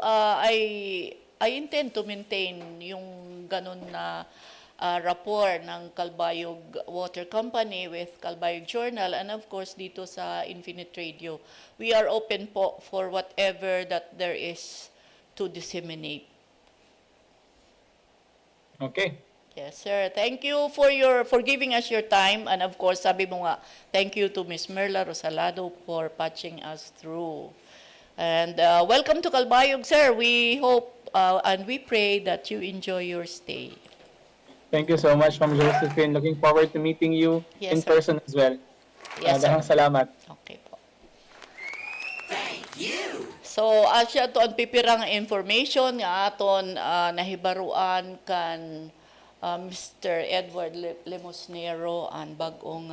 I intend to maintain yung ganun na rapport ng Calbayog Water Company with Calbayog Journal, and of course dito sa Infinite Radio. We are open po for whatever that there is to disseminate. Okay. Yes, sir. Thank you for giving us your time, and of course, sabi mo nga, thank you to Miss Merla Rosalado for patching us through. And welcome to Calbayog, sir. We hope and we pray that you enjoy your stay. Thank you so much, Ma'am Josephine. Looking forward to meeting you Yes, in sir. person as well. Yes, sir. Dahang salamat. Okay po. Thank you. So, asya to ang pipirang information nga aton nahibaruan kan Mr. Edward Limosnero ang bagong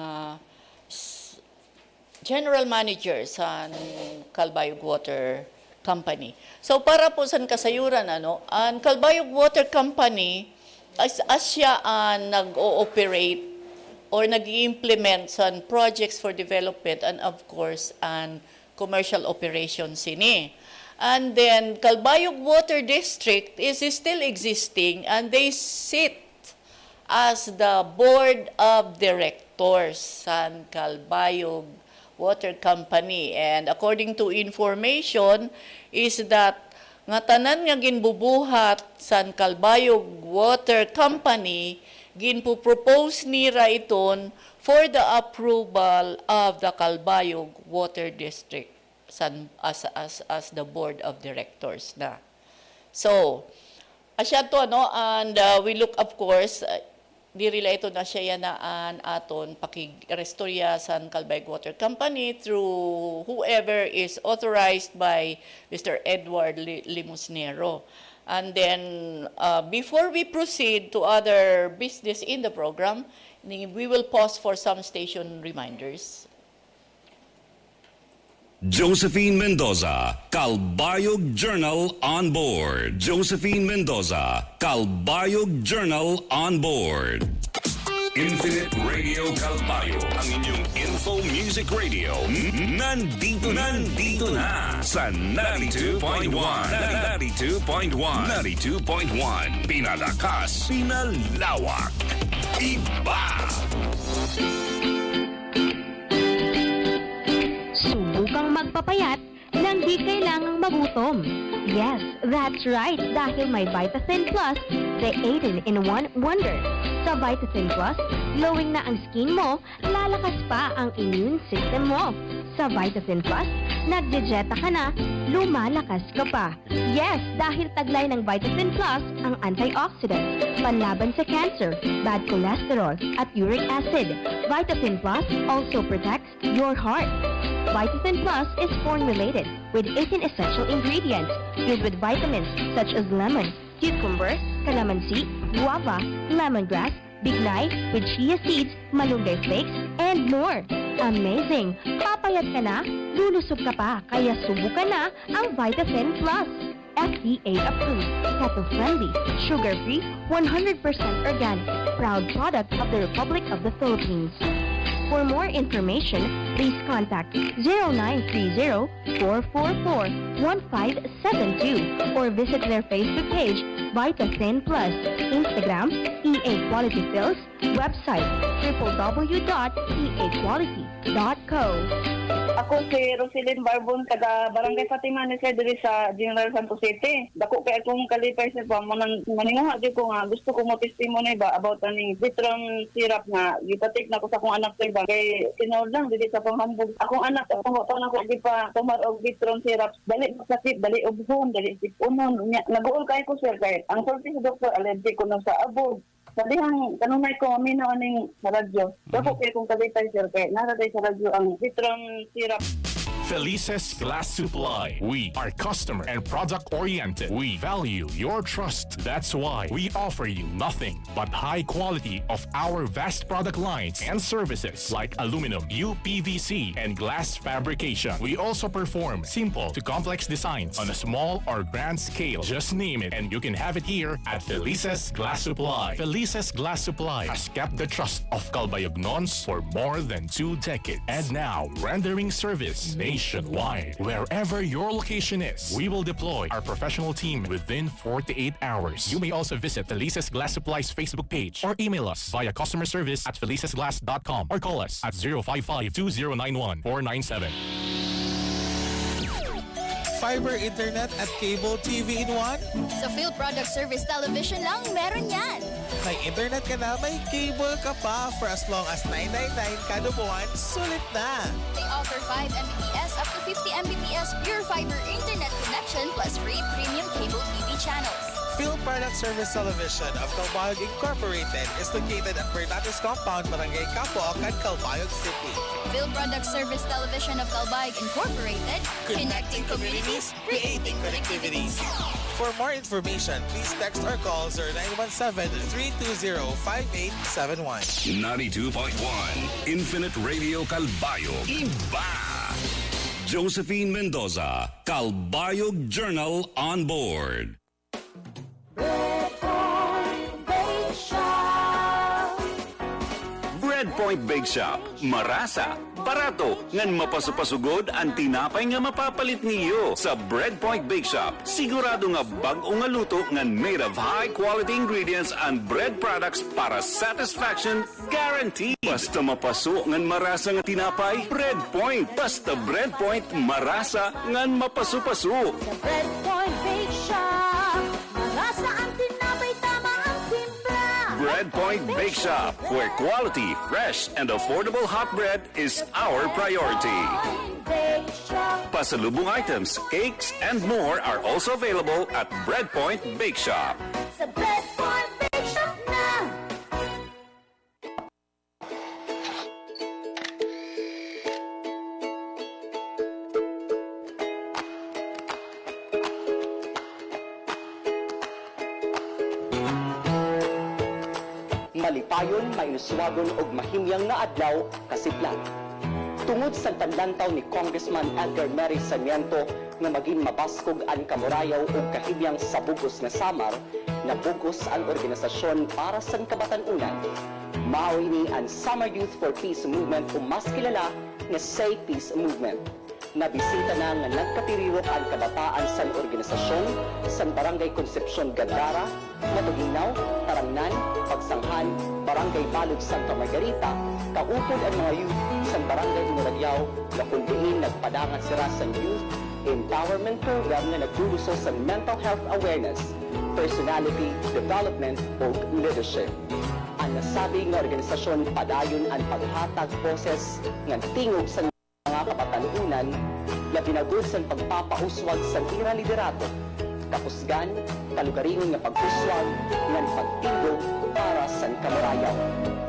General Manager sa Calbayog Water Company. So, para po sa kasayuran, ang Calbayog Water Company, as siya nag-ooperate or nag-implement sa projects for development and of course, and commercial operations sini. And then, Calbayog Water District is still existing, and they sit as the board of directors sa Calbayog Water Company. And according to information, is that nga tanan nga ginbubuhat sa Calbayog Water Company, ginpropose nira iton for the approval of the Calbayog Water District as the board of directors na. So, asya to and we look of course dirila ito na siya yanaan aton pakirestorya sa Calbayog Water Company through whoever is authorized by Mr. Edward Limosnero. And then, before we proceed to other business in the program, we will pause for some station reminders. Josephine Mendoza, Calbayog Journal on board. Josephine Mendoza, Calbayog Journal on board. Infinite Radio Calbayog, ang inyong info music radio. Nandito na sa 92.1. 92.1. 92.1. Pinalakas, pinalawak, iba. Subukang magpapayat nang di kailangang magutom. Yes, that's right, dahil may Vitasin Plus, the 18-in-1 wonder. Sa Vitasin Plus, glowing na ang skin mo, lalakas pa ang immune system mo. Sa Vitasin Plus, nagdijeta ka na, lumalakas ka pa. Yes, dahil taglay ng Vitasin Plus ang antioxidant, panlaban sa cancer, bad cholesterol, at uric acid. Vitasin Plus also protects your heart. Vitasin Plus is formulated with 18 essential ingredients filled with vitamins such as lemon, cucumber, calamansi, guava, lemongrass, bignay with chia seeds, malunggay flakes, and more. Amazing! Papayat ka na, lulusog ka pa, kaya subukan na ang VitaThin Plus. FDA approved, keto-friendly, sugar-free, 100% organic, proud product of the Republic of the Philippines. For more information, please contact 0930-444-1572 or visit their Facebook page, VitaThin Plus, Instagram, EA Quality Pills, website, www.eaquality.co. Ako si Roselyn Barbon, taga Barangay Fatima ni sir diri sa General Santos City. Dako kay akong kalipay sir pa maninguha di ko nga gusto ko mo testimony ba about aning Vitron syrup nga gipatik na ko sa akong anak sir ba kay tinawd lang dili sa panghambog. Akong anak ako pa nako di pa tumar og Vitron syrup dali sakit dali ubhon dali sipunon naguol kay ko sir kay ang sulti sa doktor allergic ko na sa abog. Salihang kanunay ko amino aning sa radyo. Dako kay kung kalipay sir kay naraday sa radyo ang Vitron syrup. Felices Glass Supply. We are customer and product oriented. We value your trust. That's why we offer you nothing but high quality of our vast product lines and services like aluminum, UPVC, and glass fabrication. We also perform simple to complex designs on a small or grand scale. Just name it and you can have it here at Felices Glass Supply. Felices Glass Supply has kept the trust of Calbayog Nons for more than 2 decades and now rendering service nationwide. Wherever your location is, we will deploy our professional team within 48 hours. You may also visit Felices Glass Supply's Facebook page or email us via customer service at felicesglass.com or call us at 055-2091-497. Fiber internet at cable TV in one? Sa Field Product Service Television lang meron yan. May internet ka na, may cable ka pa for as long as $999 kada buwan, sulit na! They offer 5 Mbps up to 50 Mbps pure fiber internet connection plus free premium cable TV channels. Field Product Service Television of Calbayog Incorporated is located at Bernates Compound, Barangay Calbayog, Calbayog City. Field Product Service Television of Calbayog Incorporated, connecting communities, creating connectivities. For more information, please text or call 0917-320-5871. 92.1 Infinite Radio Calbayog. Iba! Josephine Mendoza, Calbayog Journal on board. Breadpoint Bake Shop. Marasa, barato, ngan mapasupasugod ang tinapay nga mapapalit niyo. Sa Breadpoint Bake Shop, sigurado nga bag-o nga luto ngan made of high-quality ingredients and bread products para satisfaction guaranteed. Basta mapaso ngan marasa nga tinapay, Breadpoint. Basta Breadpoint, marasa ngan mapasupaso. Sa Breadpoint Bake Shop, marasa ang tinapay, tama ang timpla. Breadpoint Bake Shop, where quality, fresh, and affordable hot bread is our priority. Pasalubong items, cakes, and more are also available at Breadpoint Bake Shop. Sa Breadpoint Bake Shop na! Malipayon, mainuswagon og mahimyang nga adlaw kasiplan. Tungod sa tandlantaw ni Congressman Edgar Mary Sarmiento nga maging mabaskog ang kamurayaw og kahimyang sa bugos nga samar, nabugos ang organisasyon para sa kabatanunan. Mao ini ang Summer Youth for Peace Movement o mas kilala nga Say Peace Movement. Nabisita na nga nagkatirirok ang kabataan sa organisasyon sa Barangay Concepcion Gandara, Matuginaw, Tarangnan, Pagsanghan, Barangay Balog, Santa Margarita, kaupod ang mga youth sa Barangay Muragyaw na kundiin nagpadangan sila sa youth empowerment program na nagduduso sa mental health awareness, personality development o leadership. Ang nasabi nga organisasyon padayon ang paghatag poses ng tingog sa mga kapatanunan, labinagod sa pagpapauswag sa tira liderato, kapusgan, kalugarion nga pag-uswag, ng pagtindog para sa kamurayaw.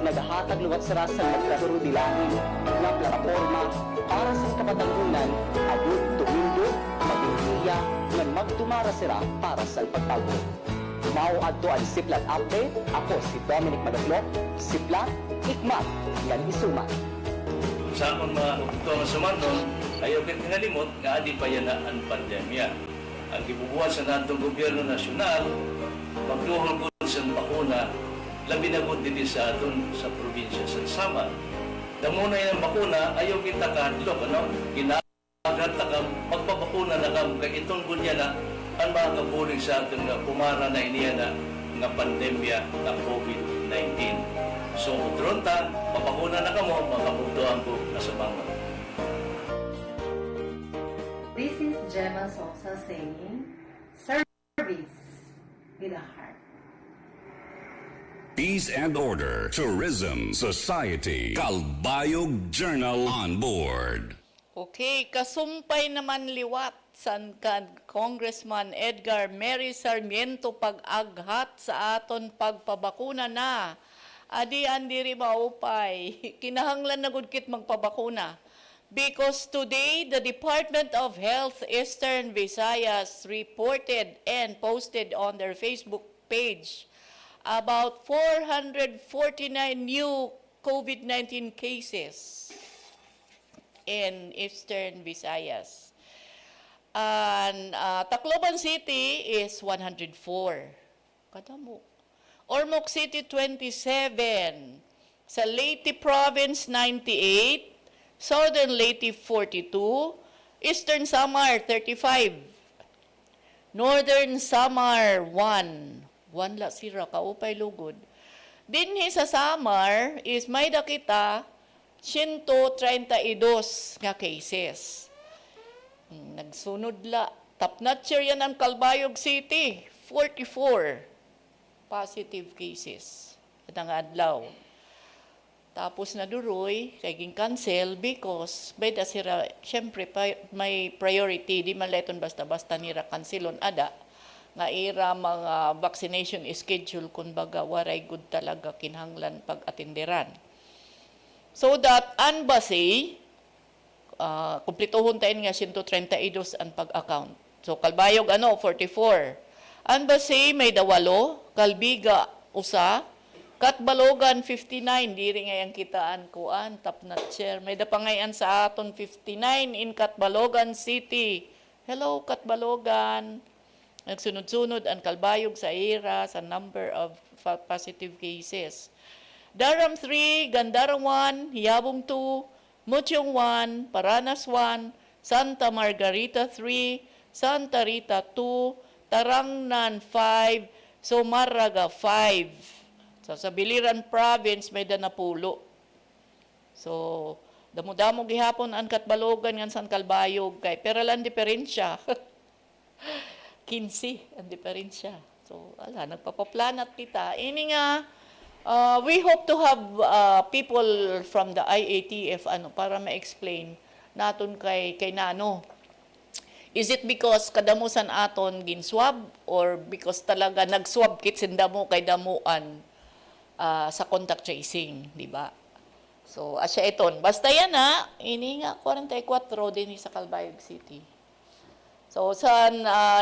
Nagahatag luwat sa rasan magkarurudilahin nga plataforma para sa kapatanunan, abot tumindo, maginghiya, nga magdumara sila para sa pagtago. Mao adto ang Siplat Update. Ako si Dominic Madaglo. Siplat, ikmat, yan isuman. Sa akong mga kapugtuan nga sumanon, ayaw ket kinalimot nga adi pa yan ang pandemya. Ang gibubuhat sa natong gobyerno nasyonal, magduhol ko sa bakuna, labi na po din sa aton sa probinsya sa Samar. Damuna yung bakuna, ayaw kita kahadlok, ano? Kinagat ka, magpabakuna na ka, kay itong gunya na, ang mga kabulig sa atin nga pumara na iniya na nga pandemya na COVID-19. So, utronta, mapakuna na ka mo, makapugtuan ko na sa bangon. This is Gemma Sosa saying, service with a heart. Peace and Order, Tourism, Society, Calbayog Journal on board. Okay, kasumpay naman liwat san Congressman Edgar Mary Sarmiento pag-aghat sa aton pagpabakuna na. Adi andiri maupay, kinahanglan na gud kit magpabakuna. Because today, the Department of Health Eastern Visayas reported and posted on their Facebook page about 449 new COVID-19 cases in Eastern Visayas. And Tacloban City is 104. Kadamo. Ormoc City, 27. Sa Leyte Province, 98. Southern Leyte, 42. Eastern Samar, 35. Northern Samar, 1. 1 la sira, kaupay lugod. Dinhi sa Samar is may dakita 132 nga cases. Nagsunod la. Top notcher yan ang Calbayog City, 44 positive cases. At ang adlaw. Tapos na duroy, kaging cancel because by da sira, syempre may priority, di man leton basta-basta nira cancelon ada, nga ira mga vaccination schedule kung baga waray good talaga kinhanglan pag-atinderan. So that embassy, kumplituhon tayo nga 132 ang pag-account. So Calbayog 44. Embassy may 8, Calbiga usa, Katbalogan 59, diri nga yang kitaan kuan, top notcher. May dapangayan sa aton 59 in Katbalogan City. Hello Katbalogan. Nagsunod-sunod ang Calbayog sa ira sa number of positive cases. Daram 3, Gandaram 1, Hiyabong 2, Mutyong 1, Paranas 1, Santa Margarita 3, Santa Rita 2, Tarangnan 5, Sumaraga 5. So, sa Biliran Province, may danapulo. So, damo-damo gihapon ang Katbalogan ng San Calbayog kay pero lang diferensya. 15 ang diferensya. So, nagpapaplanat kita. Ini nga, we hope to have people from the IATF para ma-explain naton kay nano. Is it because kadamusan aton ginswab or because talaga nagswab kit sindamo kay damuan sa contact tracing, di ba? So, asya iton. Basta yan ini nga 44 din sa Calbayog City. So,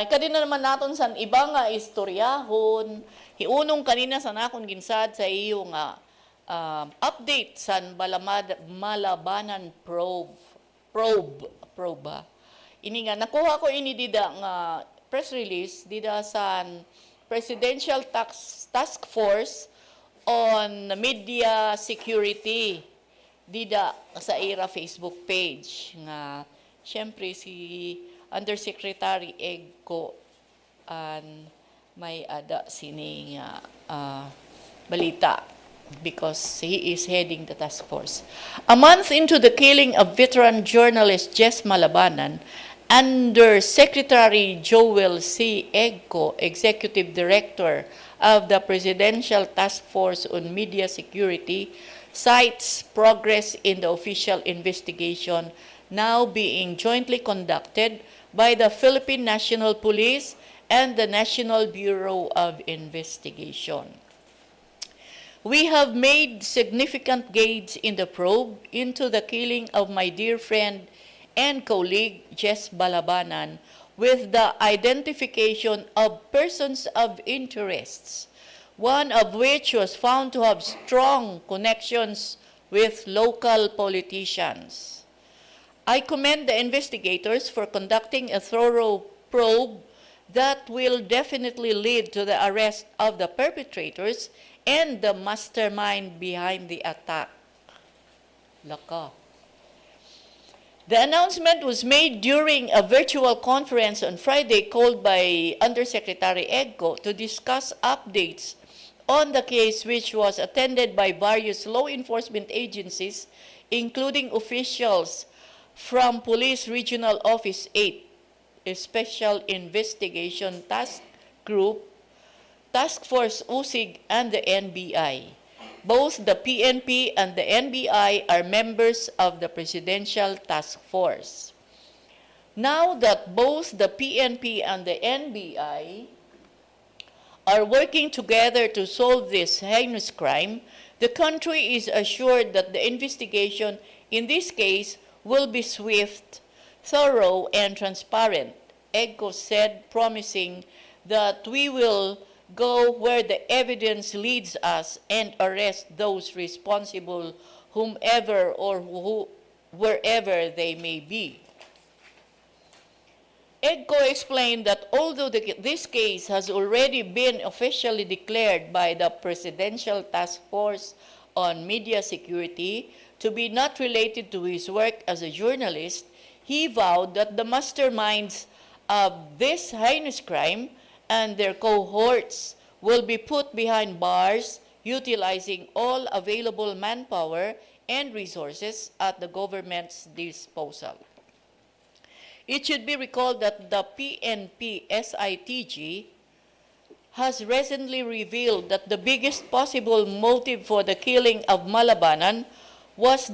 kadin na naman naton san iba nga istoryahon, hiunong kanina sa nakon ginsad sa iyo nga update san Malabanan probe ba? Ini nga nakuha ko ini dida nga press release dida san Presidential Task Force on Media Security dida sa IRA Facebook page nga syempre si Undersecretary Egko and may ada sini nga balita because he is heading the task force. A month into the killing of veteran journalist Jess Malabanan, Undersecretary Joel C. Egko, Executive Director of the Presidential Task Force on Media Security, cites progress in the official investigation now being jointly conducted by the Philippine National Police and the National Bureau of Investigation. We have made significant gains in the probe into the killing of my dear friend and colleague Jess Malabanan with the identification of persons of interests, one of which was found to have strong connections with local politicians. I commend the investigators for conducting a thorough probe that will definitely lead to the arrest of the perpetrators and the mastermind behind the attack. Laka. The announcement was made during a virtual conference on Friday called by Undersecretary Egco to discuss updates on the case, which was attended by various law enforcement agencies, including officials from Police Regional Office 8, a Special Investigation Task Group, Task Force USIG, and the NBI. Both the PNP and the NBI are members of the Presidential Task Force. Now that both the PNP and the NBI are working together to solve this heinous crime, the country is assured that the investigation in this case will be swift, thorough, and transparent, Egco said, promising that we will go where the evidence leads us and arrest those responsible, whomever or wherever they may be. Egco explained that although this case has already been officially declared by the Presidential Task Force on Media Security to be not related to his work as a journalist, he vowed that the masterminds of this heinous crime and their cohorts will be put behind bars, utilizing all available manpower and resources at the government's disposal. It should be recalled that the PNP SITG has recently revealed that the biggest possible motive for the killing of Malabanan was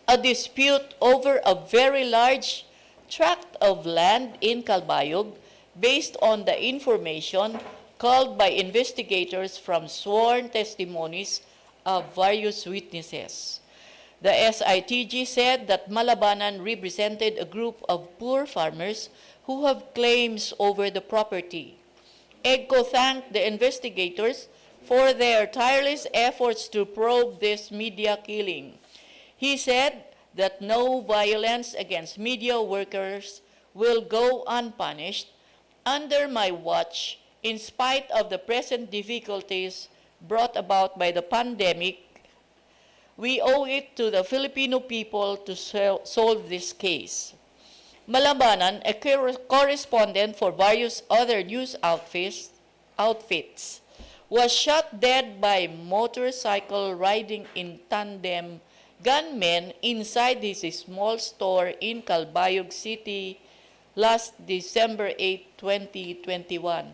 a dispute over a very large tract of land in Calbayog, based on the information called by investigators from sworn testimonies of various witnesses. The SITG said that Malabanan represented a group of poor farmers who have claims over the property. Egco thanked the investigators for their tireless efforts to probe this media killing. He said that no violence against media workers will go unpunished under my watch, in spite of the present difficulties brought about by the pandemic. We owe it to the Filipino people to solve this case. Malabanan, a correspondent for various other news outfits, was shot dead by motorcycle riding in tandem gunmen inside his small store in Calbayog City last December 8, 2021,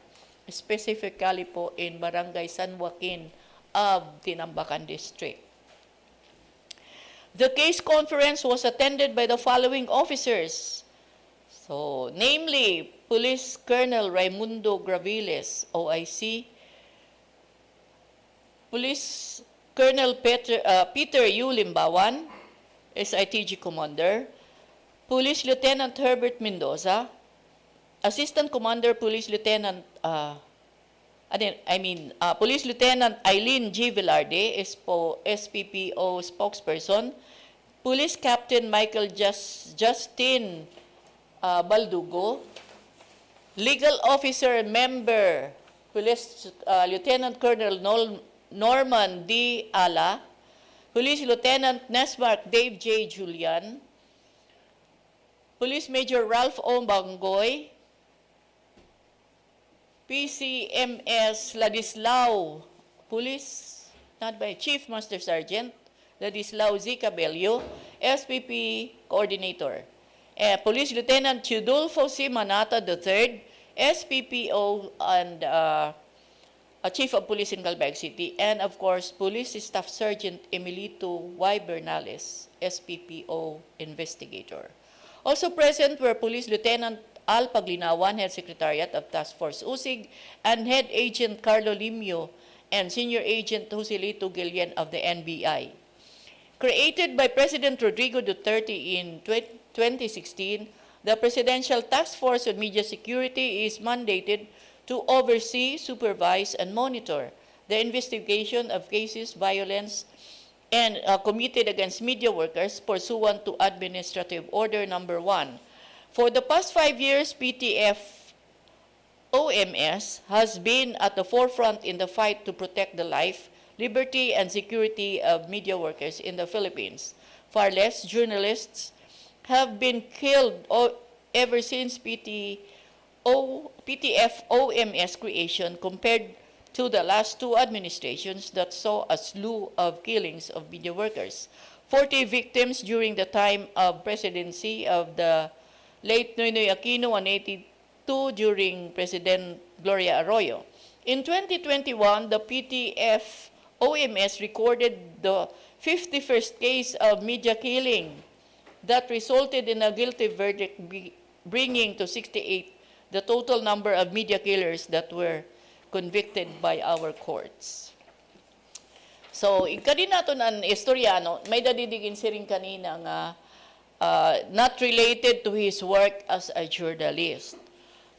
specifically po in Barangay San Joaquin of Tinambacan District. The case conference was attended by the following officers. So, namely, Police Colonel Raimundo Graviles, OIC, Police Colonel Peter U. Limbawan, SITG Commander, Police Lieutenant Herbert Mendoza, Assistant Commander Police Lieutenant Police Lieutenant Eileen G. Velarde, SPPO spokesperson, Police Captain Michael Justin Baldugo, Legal Officer Member Police Lieutenant Colonel Norman D. Ala, Police Lieutenant Nesmark Dave J. Julian, Police Major Ralph O. Bangoy, PCMS Ladislao, Police, not by Chief Master Sergeant Ladislao Z. Cabello, SPP Coordinator, Police Lieutenant Chudulfo C. Manata III, SPPO and Chief of Police in Calbayog City, and of course, Police Staff Sergeant Emilito Y. Bernales, SPPO Investigator. Also present were Police Lieutenant Al Paglinawan, Head Secretariat of Task Force USIG, and Head Agent Carlo Limio, and Senior Agent Joselito Guillen of the NBI. Created by President Rodrigo Duterte in 2016, The Presidential Task Force on Media Security is mandated to oversee, supervise, and monitor the investigation of cases, violence, and committed against media workers pursuant to Administrative Order Number 1. For the past 5 years, PTF OMS has been at the forefront in the fight to protect the life, liberty, and security of media workers in the Philippines. Far less journalists have been killed ever since PTF OMS creation compared to the last two administrations that saw a slew of killings of media workers. 40 victims during the time of presidency of the late Noynoy Aquino and 82 during President Gloria Arroyo. In 2021, the PTF OMS recorded the 51st case of media killing that resulted in a guilty verdict, bringing to 68 the total number of media killers that were convicted by our courts. So, ikadi nato ang istoryano, may dadidigin siring kanina nga not related to his work as a journalist.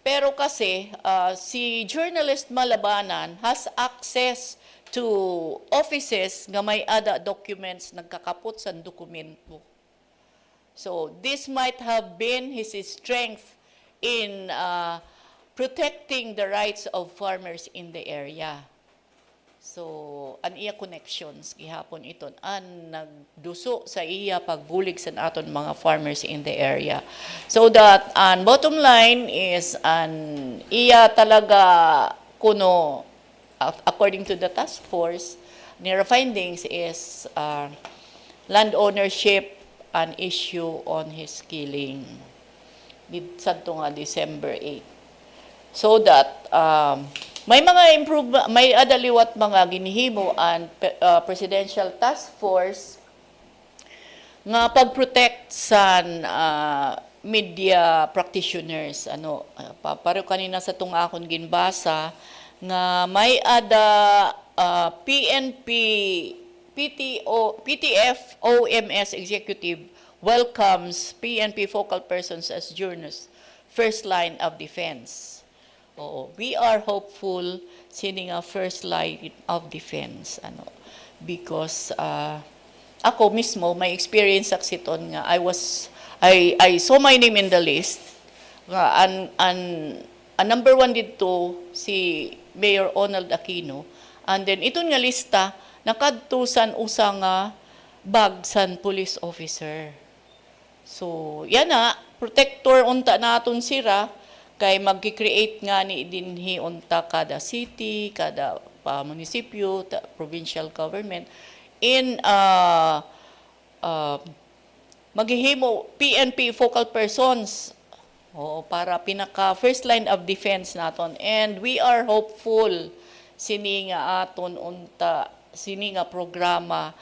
Pero kasi, si journalist Malabanan has access to offices nga may ada documents nagkakapot sa dokumento. So, this might have been his strength in protecting the rights of farmers in the area. So, an iya connections gihapon iton an nagduso sa iya pagbulig sa aton mga farmers in the area. So that an bottom line is an iya talaga kuno according to the task force, their findings is land ownership an issue on his killing. Sadto nga December 8. So that may mga improvement, may adaliwat mga ginhimo ang Presidential Task Force nga pag-protect sa media practitioners. Pareho kanina sa itong akong ginbasa nga may ada PTF OMS Executive welcomes PNP focal persons as journalists, first line of defense. We are hopeful sini nga first line of defense because ako mismo may experience aksiton nga I saw my name in the list nga an number 1 dito si Mayor Ronald Aquino, and then iton nga lista nakadtusan usa nga bag san police officer. So yan na protector unta naton sira kay magki-create nga ni dinhi unta kada city, kada munisipyo, provincial government in maghihimo PNP focal persons para pinaka first line of defense naton, and we are hopeful sini nga aton unta sini nga programa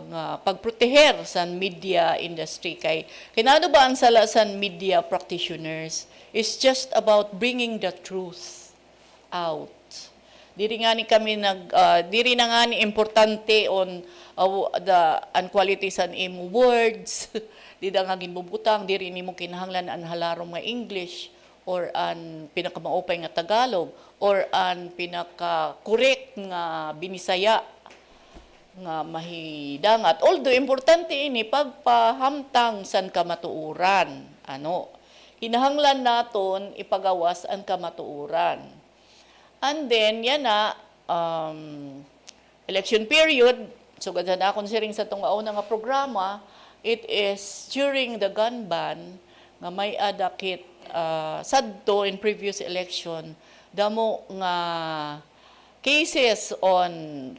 nga pagproteher sa media industry kay kinano ba ang sala sa media practitioners is just about bringing the truth out. Diri nga ni kami diri na nga ni importante on the qualities and imo words. Di da nga ginbubutang diri nimo kinahanglan an halarong nga English or an pinakamaupay nga Tagalog or an pinaka-correct nga Binisaya nga mahidangat. Although importante ini pagpahamtang san kamatuuran. Kinahanglan naton ipagawas ang kamatuuran. And then yan na election period, so ganda na akong siring sa itong una nga programa, it is during the gun ban nga may adakit sadto in previous election damo nga cases on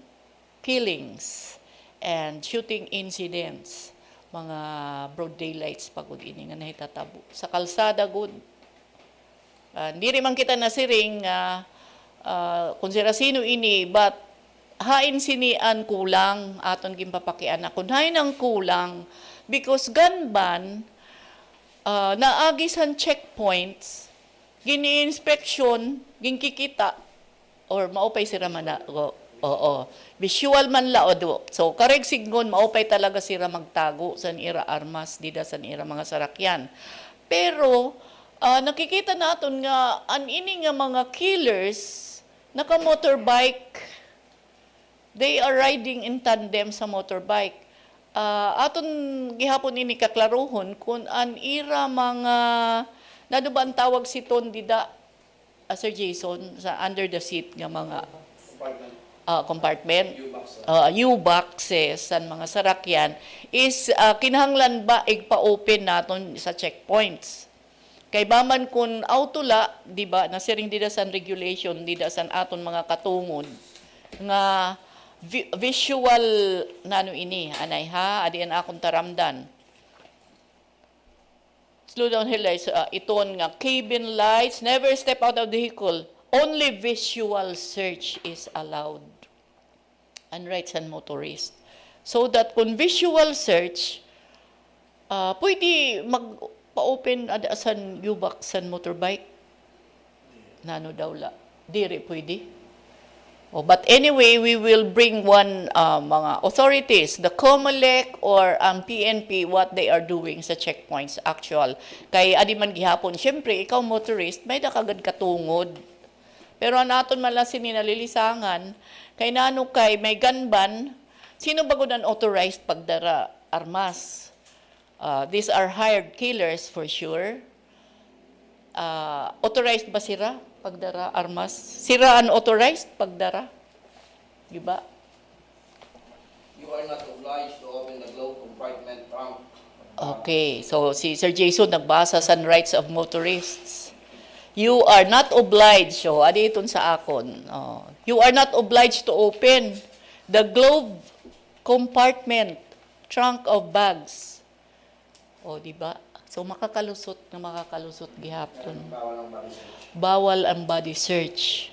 killings and shooting incidents, mga broad daylights pagod ini nga nahitatabo sa kalsada good. Hindi rin man kita nasiring kung sino ini, but hain sinian kulang aton gimpapakian na kun hain ang kulang because gun ban naagisan checkpoints gini-inspection ginkikita or maupay sira man visual man laodo. So kareg signon maupay talaga sira magtago san ira armas dida san ira mga sarakyan. Pero nakikita naton nga an ini nga mga killers naka-motorbike, they are riding in tandem sa motorbike. Aton gihapon ini kaklaruhon kung an ira mga nado ba ang tawag siton dida, Sir Jason, sa under the seat nga mga compartment, U-boxes san mga sarakyan is kinahanglan ba igpa-open naton sa checkpoints. Kay baman kun autola, di ba, nasiring dida san regulation, dida san aton mga katungod nga visual nano ini anay ha adi an akong taramdan. Slow down headlights, iton nga cabin lights, never step out of the vehicle, only visual search is allowed and rights and motorist. So that kung visual search, pwede magpa-open adaasan U-box san motorbike. Nano daw la. Dire pwede. But anyway, we will bring one mga authorities, the COMELEC or ang PNP, what they are doing sa checkpoints actual. Kay adi man gihapon, syempre, ikaw motorist, may nakagad katungod. Pero naton man lang sininalilisangan, kay nano kay may gunban, sino bago nan authorized pagdara armas? These are hired killers for sure. Authorized ba sila pagdara armas? Sira unauthorized pagdara? Diba? You are not obliged to open the glove compartment trunk. Okay, so si Sir Jason nagbasa sa rights of motorists. You are not obliged, so adi iton sa akon. You are not obliged to open the glove compartment trunk of bags. Di ba? So makakalusot gihapon. Bawal ang body search.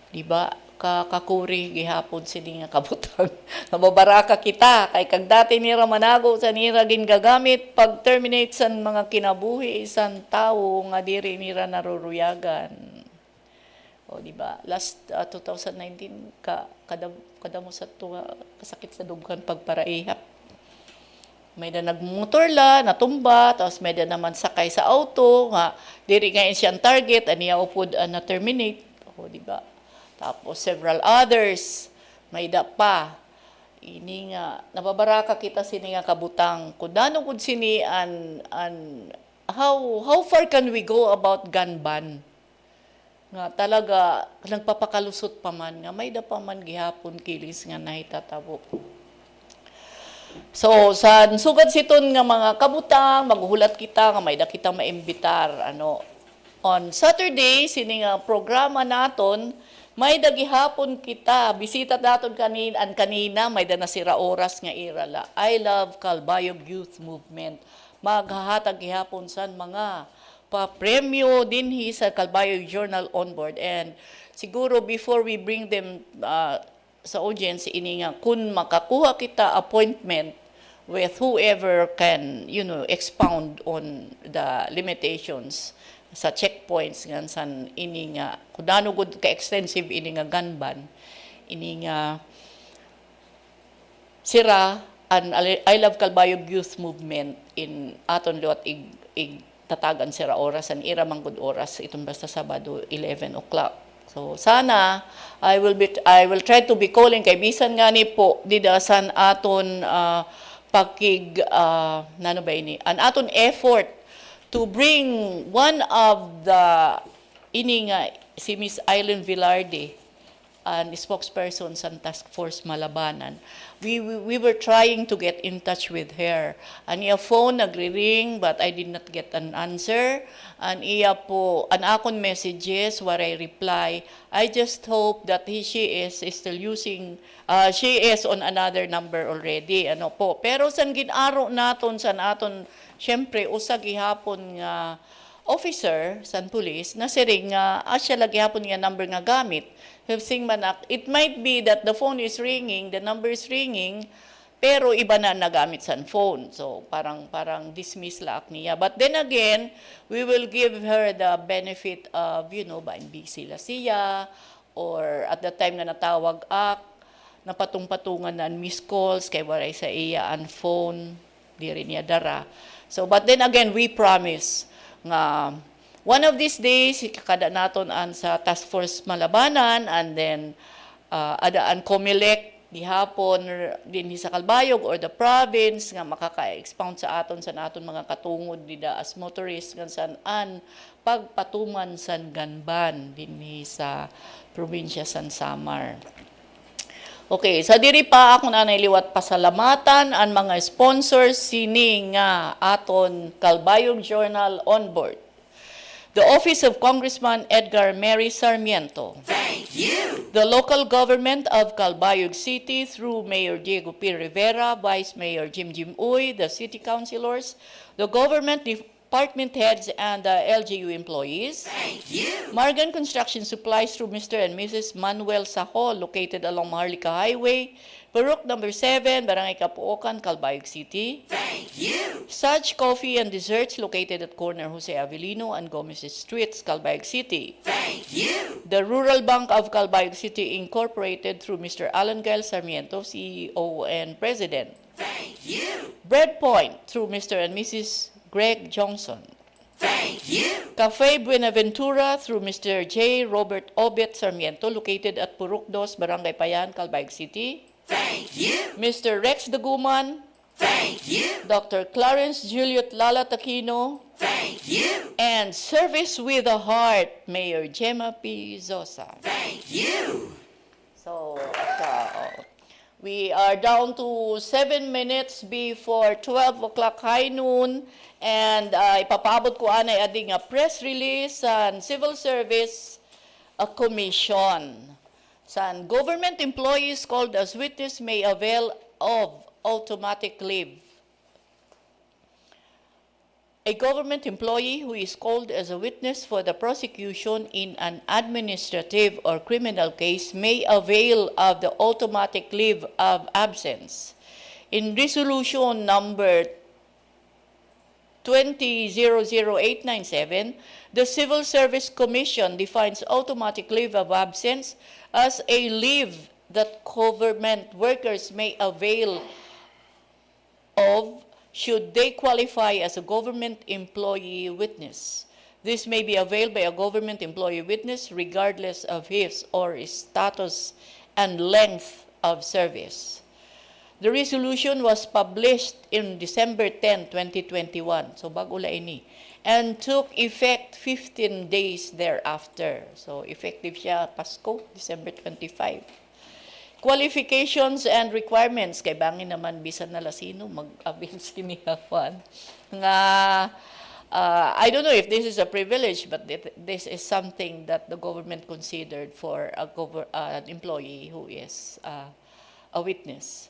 Di ba? Kakakuri gihapon sini nga kabutang. Mabaraka kita kay kag dati nira manago sa nira gingagamit pag terminate san mga kinabuhi isang tawo nga diri nira naruruyagan. Di ba? Last 2019 kada mo sa tuwa kasakit sa dughan pagparaihap. May da nagmotor la, natumba, tapos may da naman sakay sa auto, nga, diri nga siyang target, aniya upod na terminate. Di ba? Tapos several others, may da pa. Ini nga, nababaraka kita sini nga kabutang. Kung dano kung sini how far can we go about gun ban? Nga talaga, nagpapakalusot pa man, nga may da pa man gihapon kilis nga nahitatabo. So, sa sugad siton nga mga kabutang, maghulat kita, nga may da kita maimbitar. On Saturday, sini nga programa naton, may dagihapon kita, bisita naton kanina, may da nasira oras nga irala. I Love Calbayog Youth Movement. Maghahatag gihapon san mga pa-premyo dinhi sa Calbayog Journal on board. And siguro before we bring them sa audience, ini nga, kung makakuha kita appointment with whoever can, expound on the limitations sa checkpoints nga san ini nga kung dano gud ka extensive ini nga gun ban, ini nga sira an I Love Calbayog Youth Movement in aton liwat ig tatagan sira oras an ira manggod oras itong basta Sabado 11 o'clock. So sana I will try to be calling kay bisan nga ni po didasan aton pagkig nano ba ini an aton effort to bring one of the ini nga si Miss Eileen Villarde and spokesperson sa Task Force Malabanan. We were trying to get in touch with her. Ang iya phone nagre-ring but I did not get an answer. Ang iya po, an akon messages where I reply, I just hope that she is still using, she is on another number already. Pero san ginaro naton, san aton, syempre, usa gihapon nga officer san police na siring nga siya lagi hapon nga number nga gamit. It might be that the phone is ringing, the number is ringing, pero iba na nagamit san phone. So parang dismiss laak niya. But then again, we will give her the benefit of, bain busy la siya, or at the time na natawag napatong-patungan na missed calls, kay waray sa iya ang phone, di rin niya dara. So, but then again, we promise nga one of these days kada naton an sa Task Force Malabanan and then adaan COMELEC gihapon din sa Calbayog or the province nga makaka-expound sa aton sa naton mga katungod dida as motorist nga saan pagpatuman san ganban dinhi sa probinsya San Samar. Okay, sa diri pa ako na liwat pasalamatan ang mga sponsors sini nga aton Calbayog Journal on board. The Office of Congressman Edgar Mary Sarmiento. Thank you. The local government of Calbayog City through Mayor Diego P. Rivera, Vice Mayor Jim Uy, the city councilors, the government department heads, and the LGU employees. Thank you. Margan Construction Supplies through Mr. and Mrs. Manuel Saho, located along Maharlika Highway, Purok number 7, Barangay Kapuokan, Calbayog City. Thank you. Such Coffee and Desserts located at corner Jose Avelino and Gomez Streets, Calbayog City. Thank you. The Rural Bank of Calbayog City Incorporated through Mr. Alan Gael Sarmiento, CEO and President. Thank you. Bread Point through Mr. and Mrs. Greg Johnson. Thank you. Cafe Buenaventura through Mr. J. Robert Obet Sarmiento, located at Purok 2, Barangay Payan, Calbayog City. Thank you. Mr. Rex Daguman. Thank you. Dr. Clarence Juliet Lala Taquino. Thank you. And Service with a Heart, Mayor Gemma P. Zosa. Thank you. So, we are down to 7 minutes before 12 o'clock high noon. And ipapabot ko anay ading a press release and Civil Service Commission. San government employees called as witness may avail of automatic leave. A government employee who is called as a witness for the prosecution in an administrative or criminal case may avail of the automatic leave of absence. In resolution number 20-00897, the Civil Service Commission defines automatic leave of absence as a leave that government workers may avail of should they qualify as a government employee witness. This may be availed by a government employee witness regardless of his or his status and length of service. The resolution was published in December 10, 2021, so bago la ini, and took effect 15 days thereafter. So effective siya Pasko, December 25. Qualifications and requirements, kay bangin naman bisan na lasino mag-avail sinihawan. Nga, I don't know if this is a privilege, but this is something that the government considered for an employee who is a witness.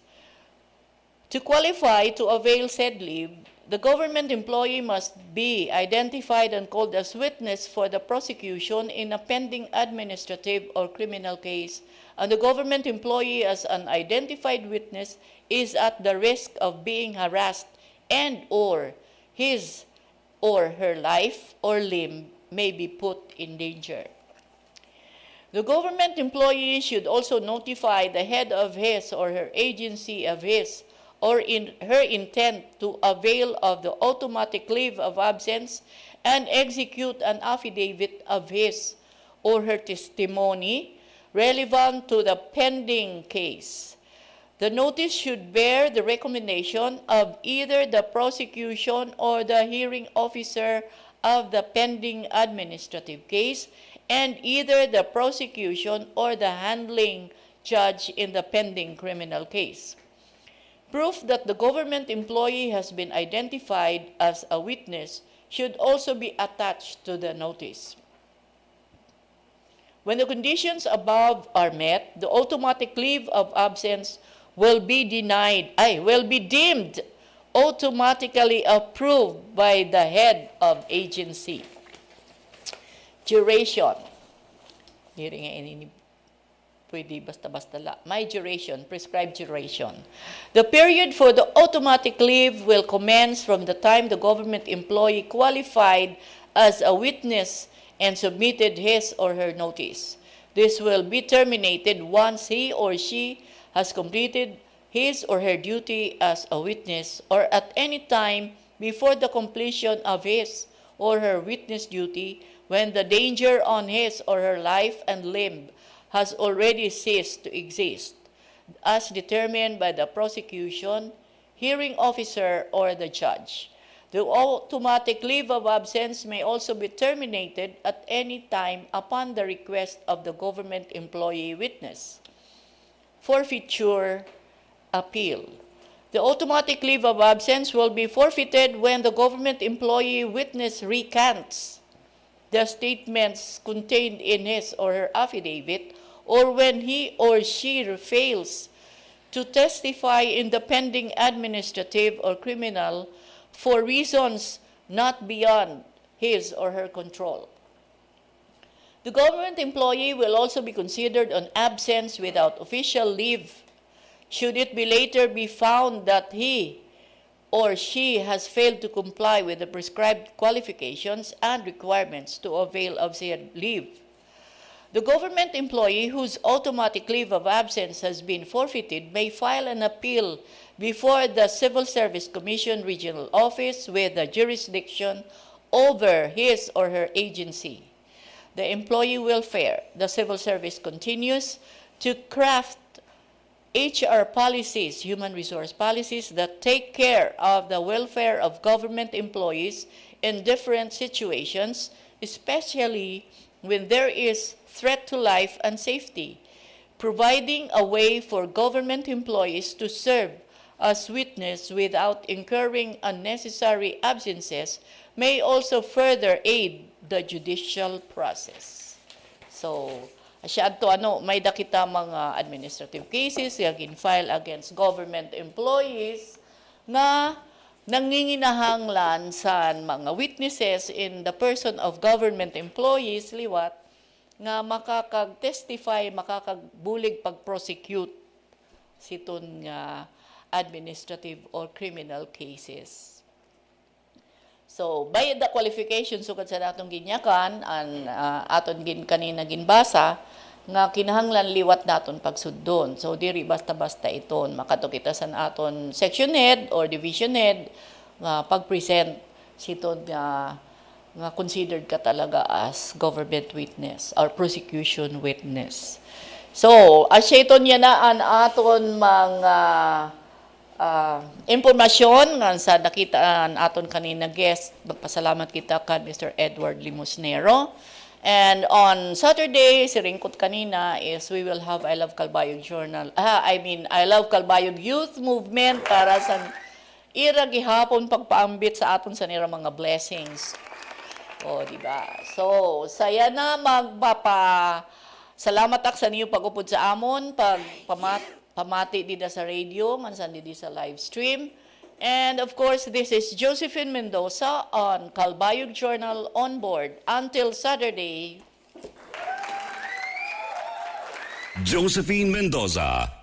To qualify to avail said leave, the government employee must be identified and called as witness for the prosecution in a pending administrative or criminal case, and the government employee as an identified witness is at the risk of being harassed and or his or her life or limb may be put in danger. The government employee should also notify the head of his or her agency of his or in her intent to avail of the automatic leave of absence and execute an affidavit of his or her testimony relevant to the pending case. The notice should bear the recommendation of either the prosecution or the hearing officer of the pending administrative case and either the prosecution or the handling judge in the pending criminal case. Proof that the government employee has been identified as a witness should also be attached to the notice. When the conditions above are met, the automatic leave of absence will be deemed automatically approved by the head of agency. Duration. Pwede basta-basta la. My duration, prescribed duration. The period for the automatic leave will commence from the time the government employee qualified as a witness and submitted his or her notice. This will be terminated once he or she has completed his or her duty as a witness or at any time before the completion of his or her witness duty when the danger on his or her life and limb has already ceased to exist, as determined by the prosecution, hearing officer, or the judge. The automatic leave of absence may also be terminated at any time upon the request of the government employee witness. Forfeiture appeal. The automatic leave of absence will be forfeited when the government employee witness recants the statements contained in his or her affidavit, or when he or she fails to testify in the pending administrative or criminal for reasons not beyond his or her control. The government employee will also be considered an absence without official leave should it be later be found that he or she has failed to comply with the prescribed qualifications and requirements to avail of said leave. The government employee whose automatic leave of absence has been forfeited may file an appeal before the Civil Service Commission Regional Office with the jurisdiction over his or her agency. The employee welfare. The civil service continues to craft HR policies, human resource policies, that take care of the welfare of government employees in different situations, especially when there is threat to life and safety. Providing a way for government employees to serve as witness without incurring unnecessary absences may also further aid the judicial process. So, asya to may dakita mga administrative cases nga gin-file against government employees na nanginginahanglan sa mga witnesses in the person of government employees liwat nga makakag-testify, makakagbulig pag-prosecute siton nga administrative or criminal cases. So, by the qualifications sugad sa natong ginyakan, aton kanina ginbasa, nga kinahanglan liwat naton pagsudon. So, diri basta-basta iton. Makato kita sa aton section head or division head, nga pag-present siton nga considered ka talaga as government witness or prosecution witness. So, asya iton yanaan aton mga impormasyon nga sa nakitaan aton kanina guest. Magpasalamat kita kan Mr. Edward LIMOSNERO. And on Saturday, si ringkot kanina is we will have I Love Calbayog Journal. I Love Calbayog Youth Movement para sa ira gihapon pagpaambit sa aton sa nira mga blessings. O, diba? So, saya na salamat ak sa niyo pag-upod sa amon, pamati dida sa radio, mansan dida sa live stream. And of course, this is Josephine Mendoza on Calbayog Journal on board until Saturday. Josephine Mendoza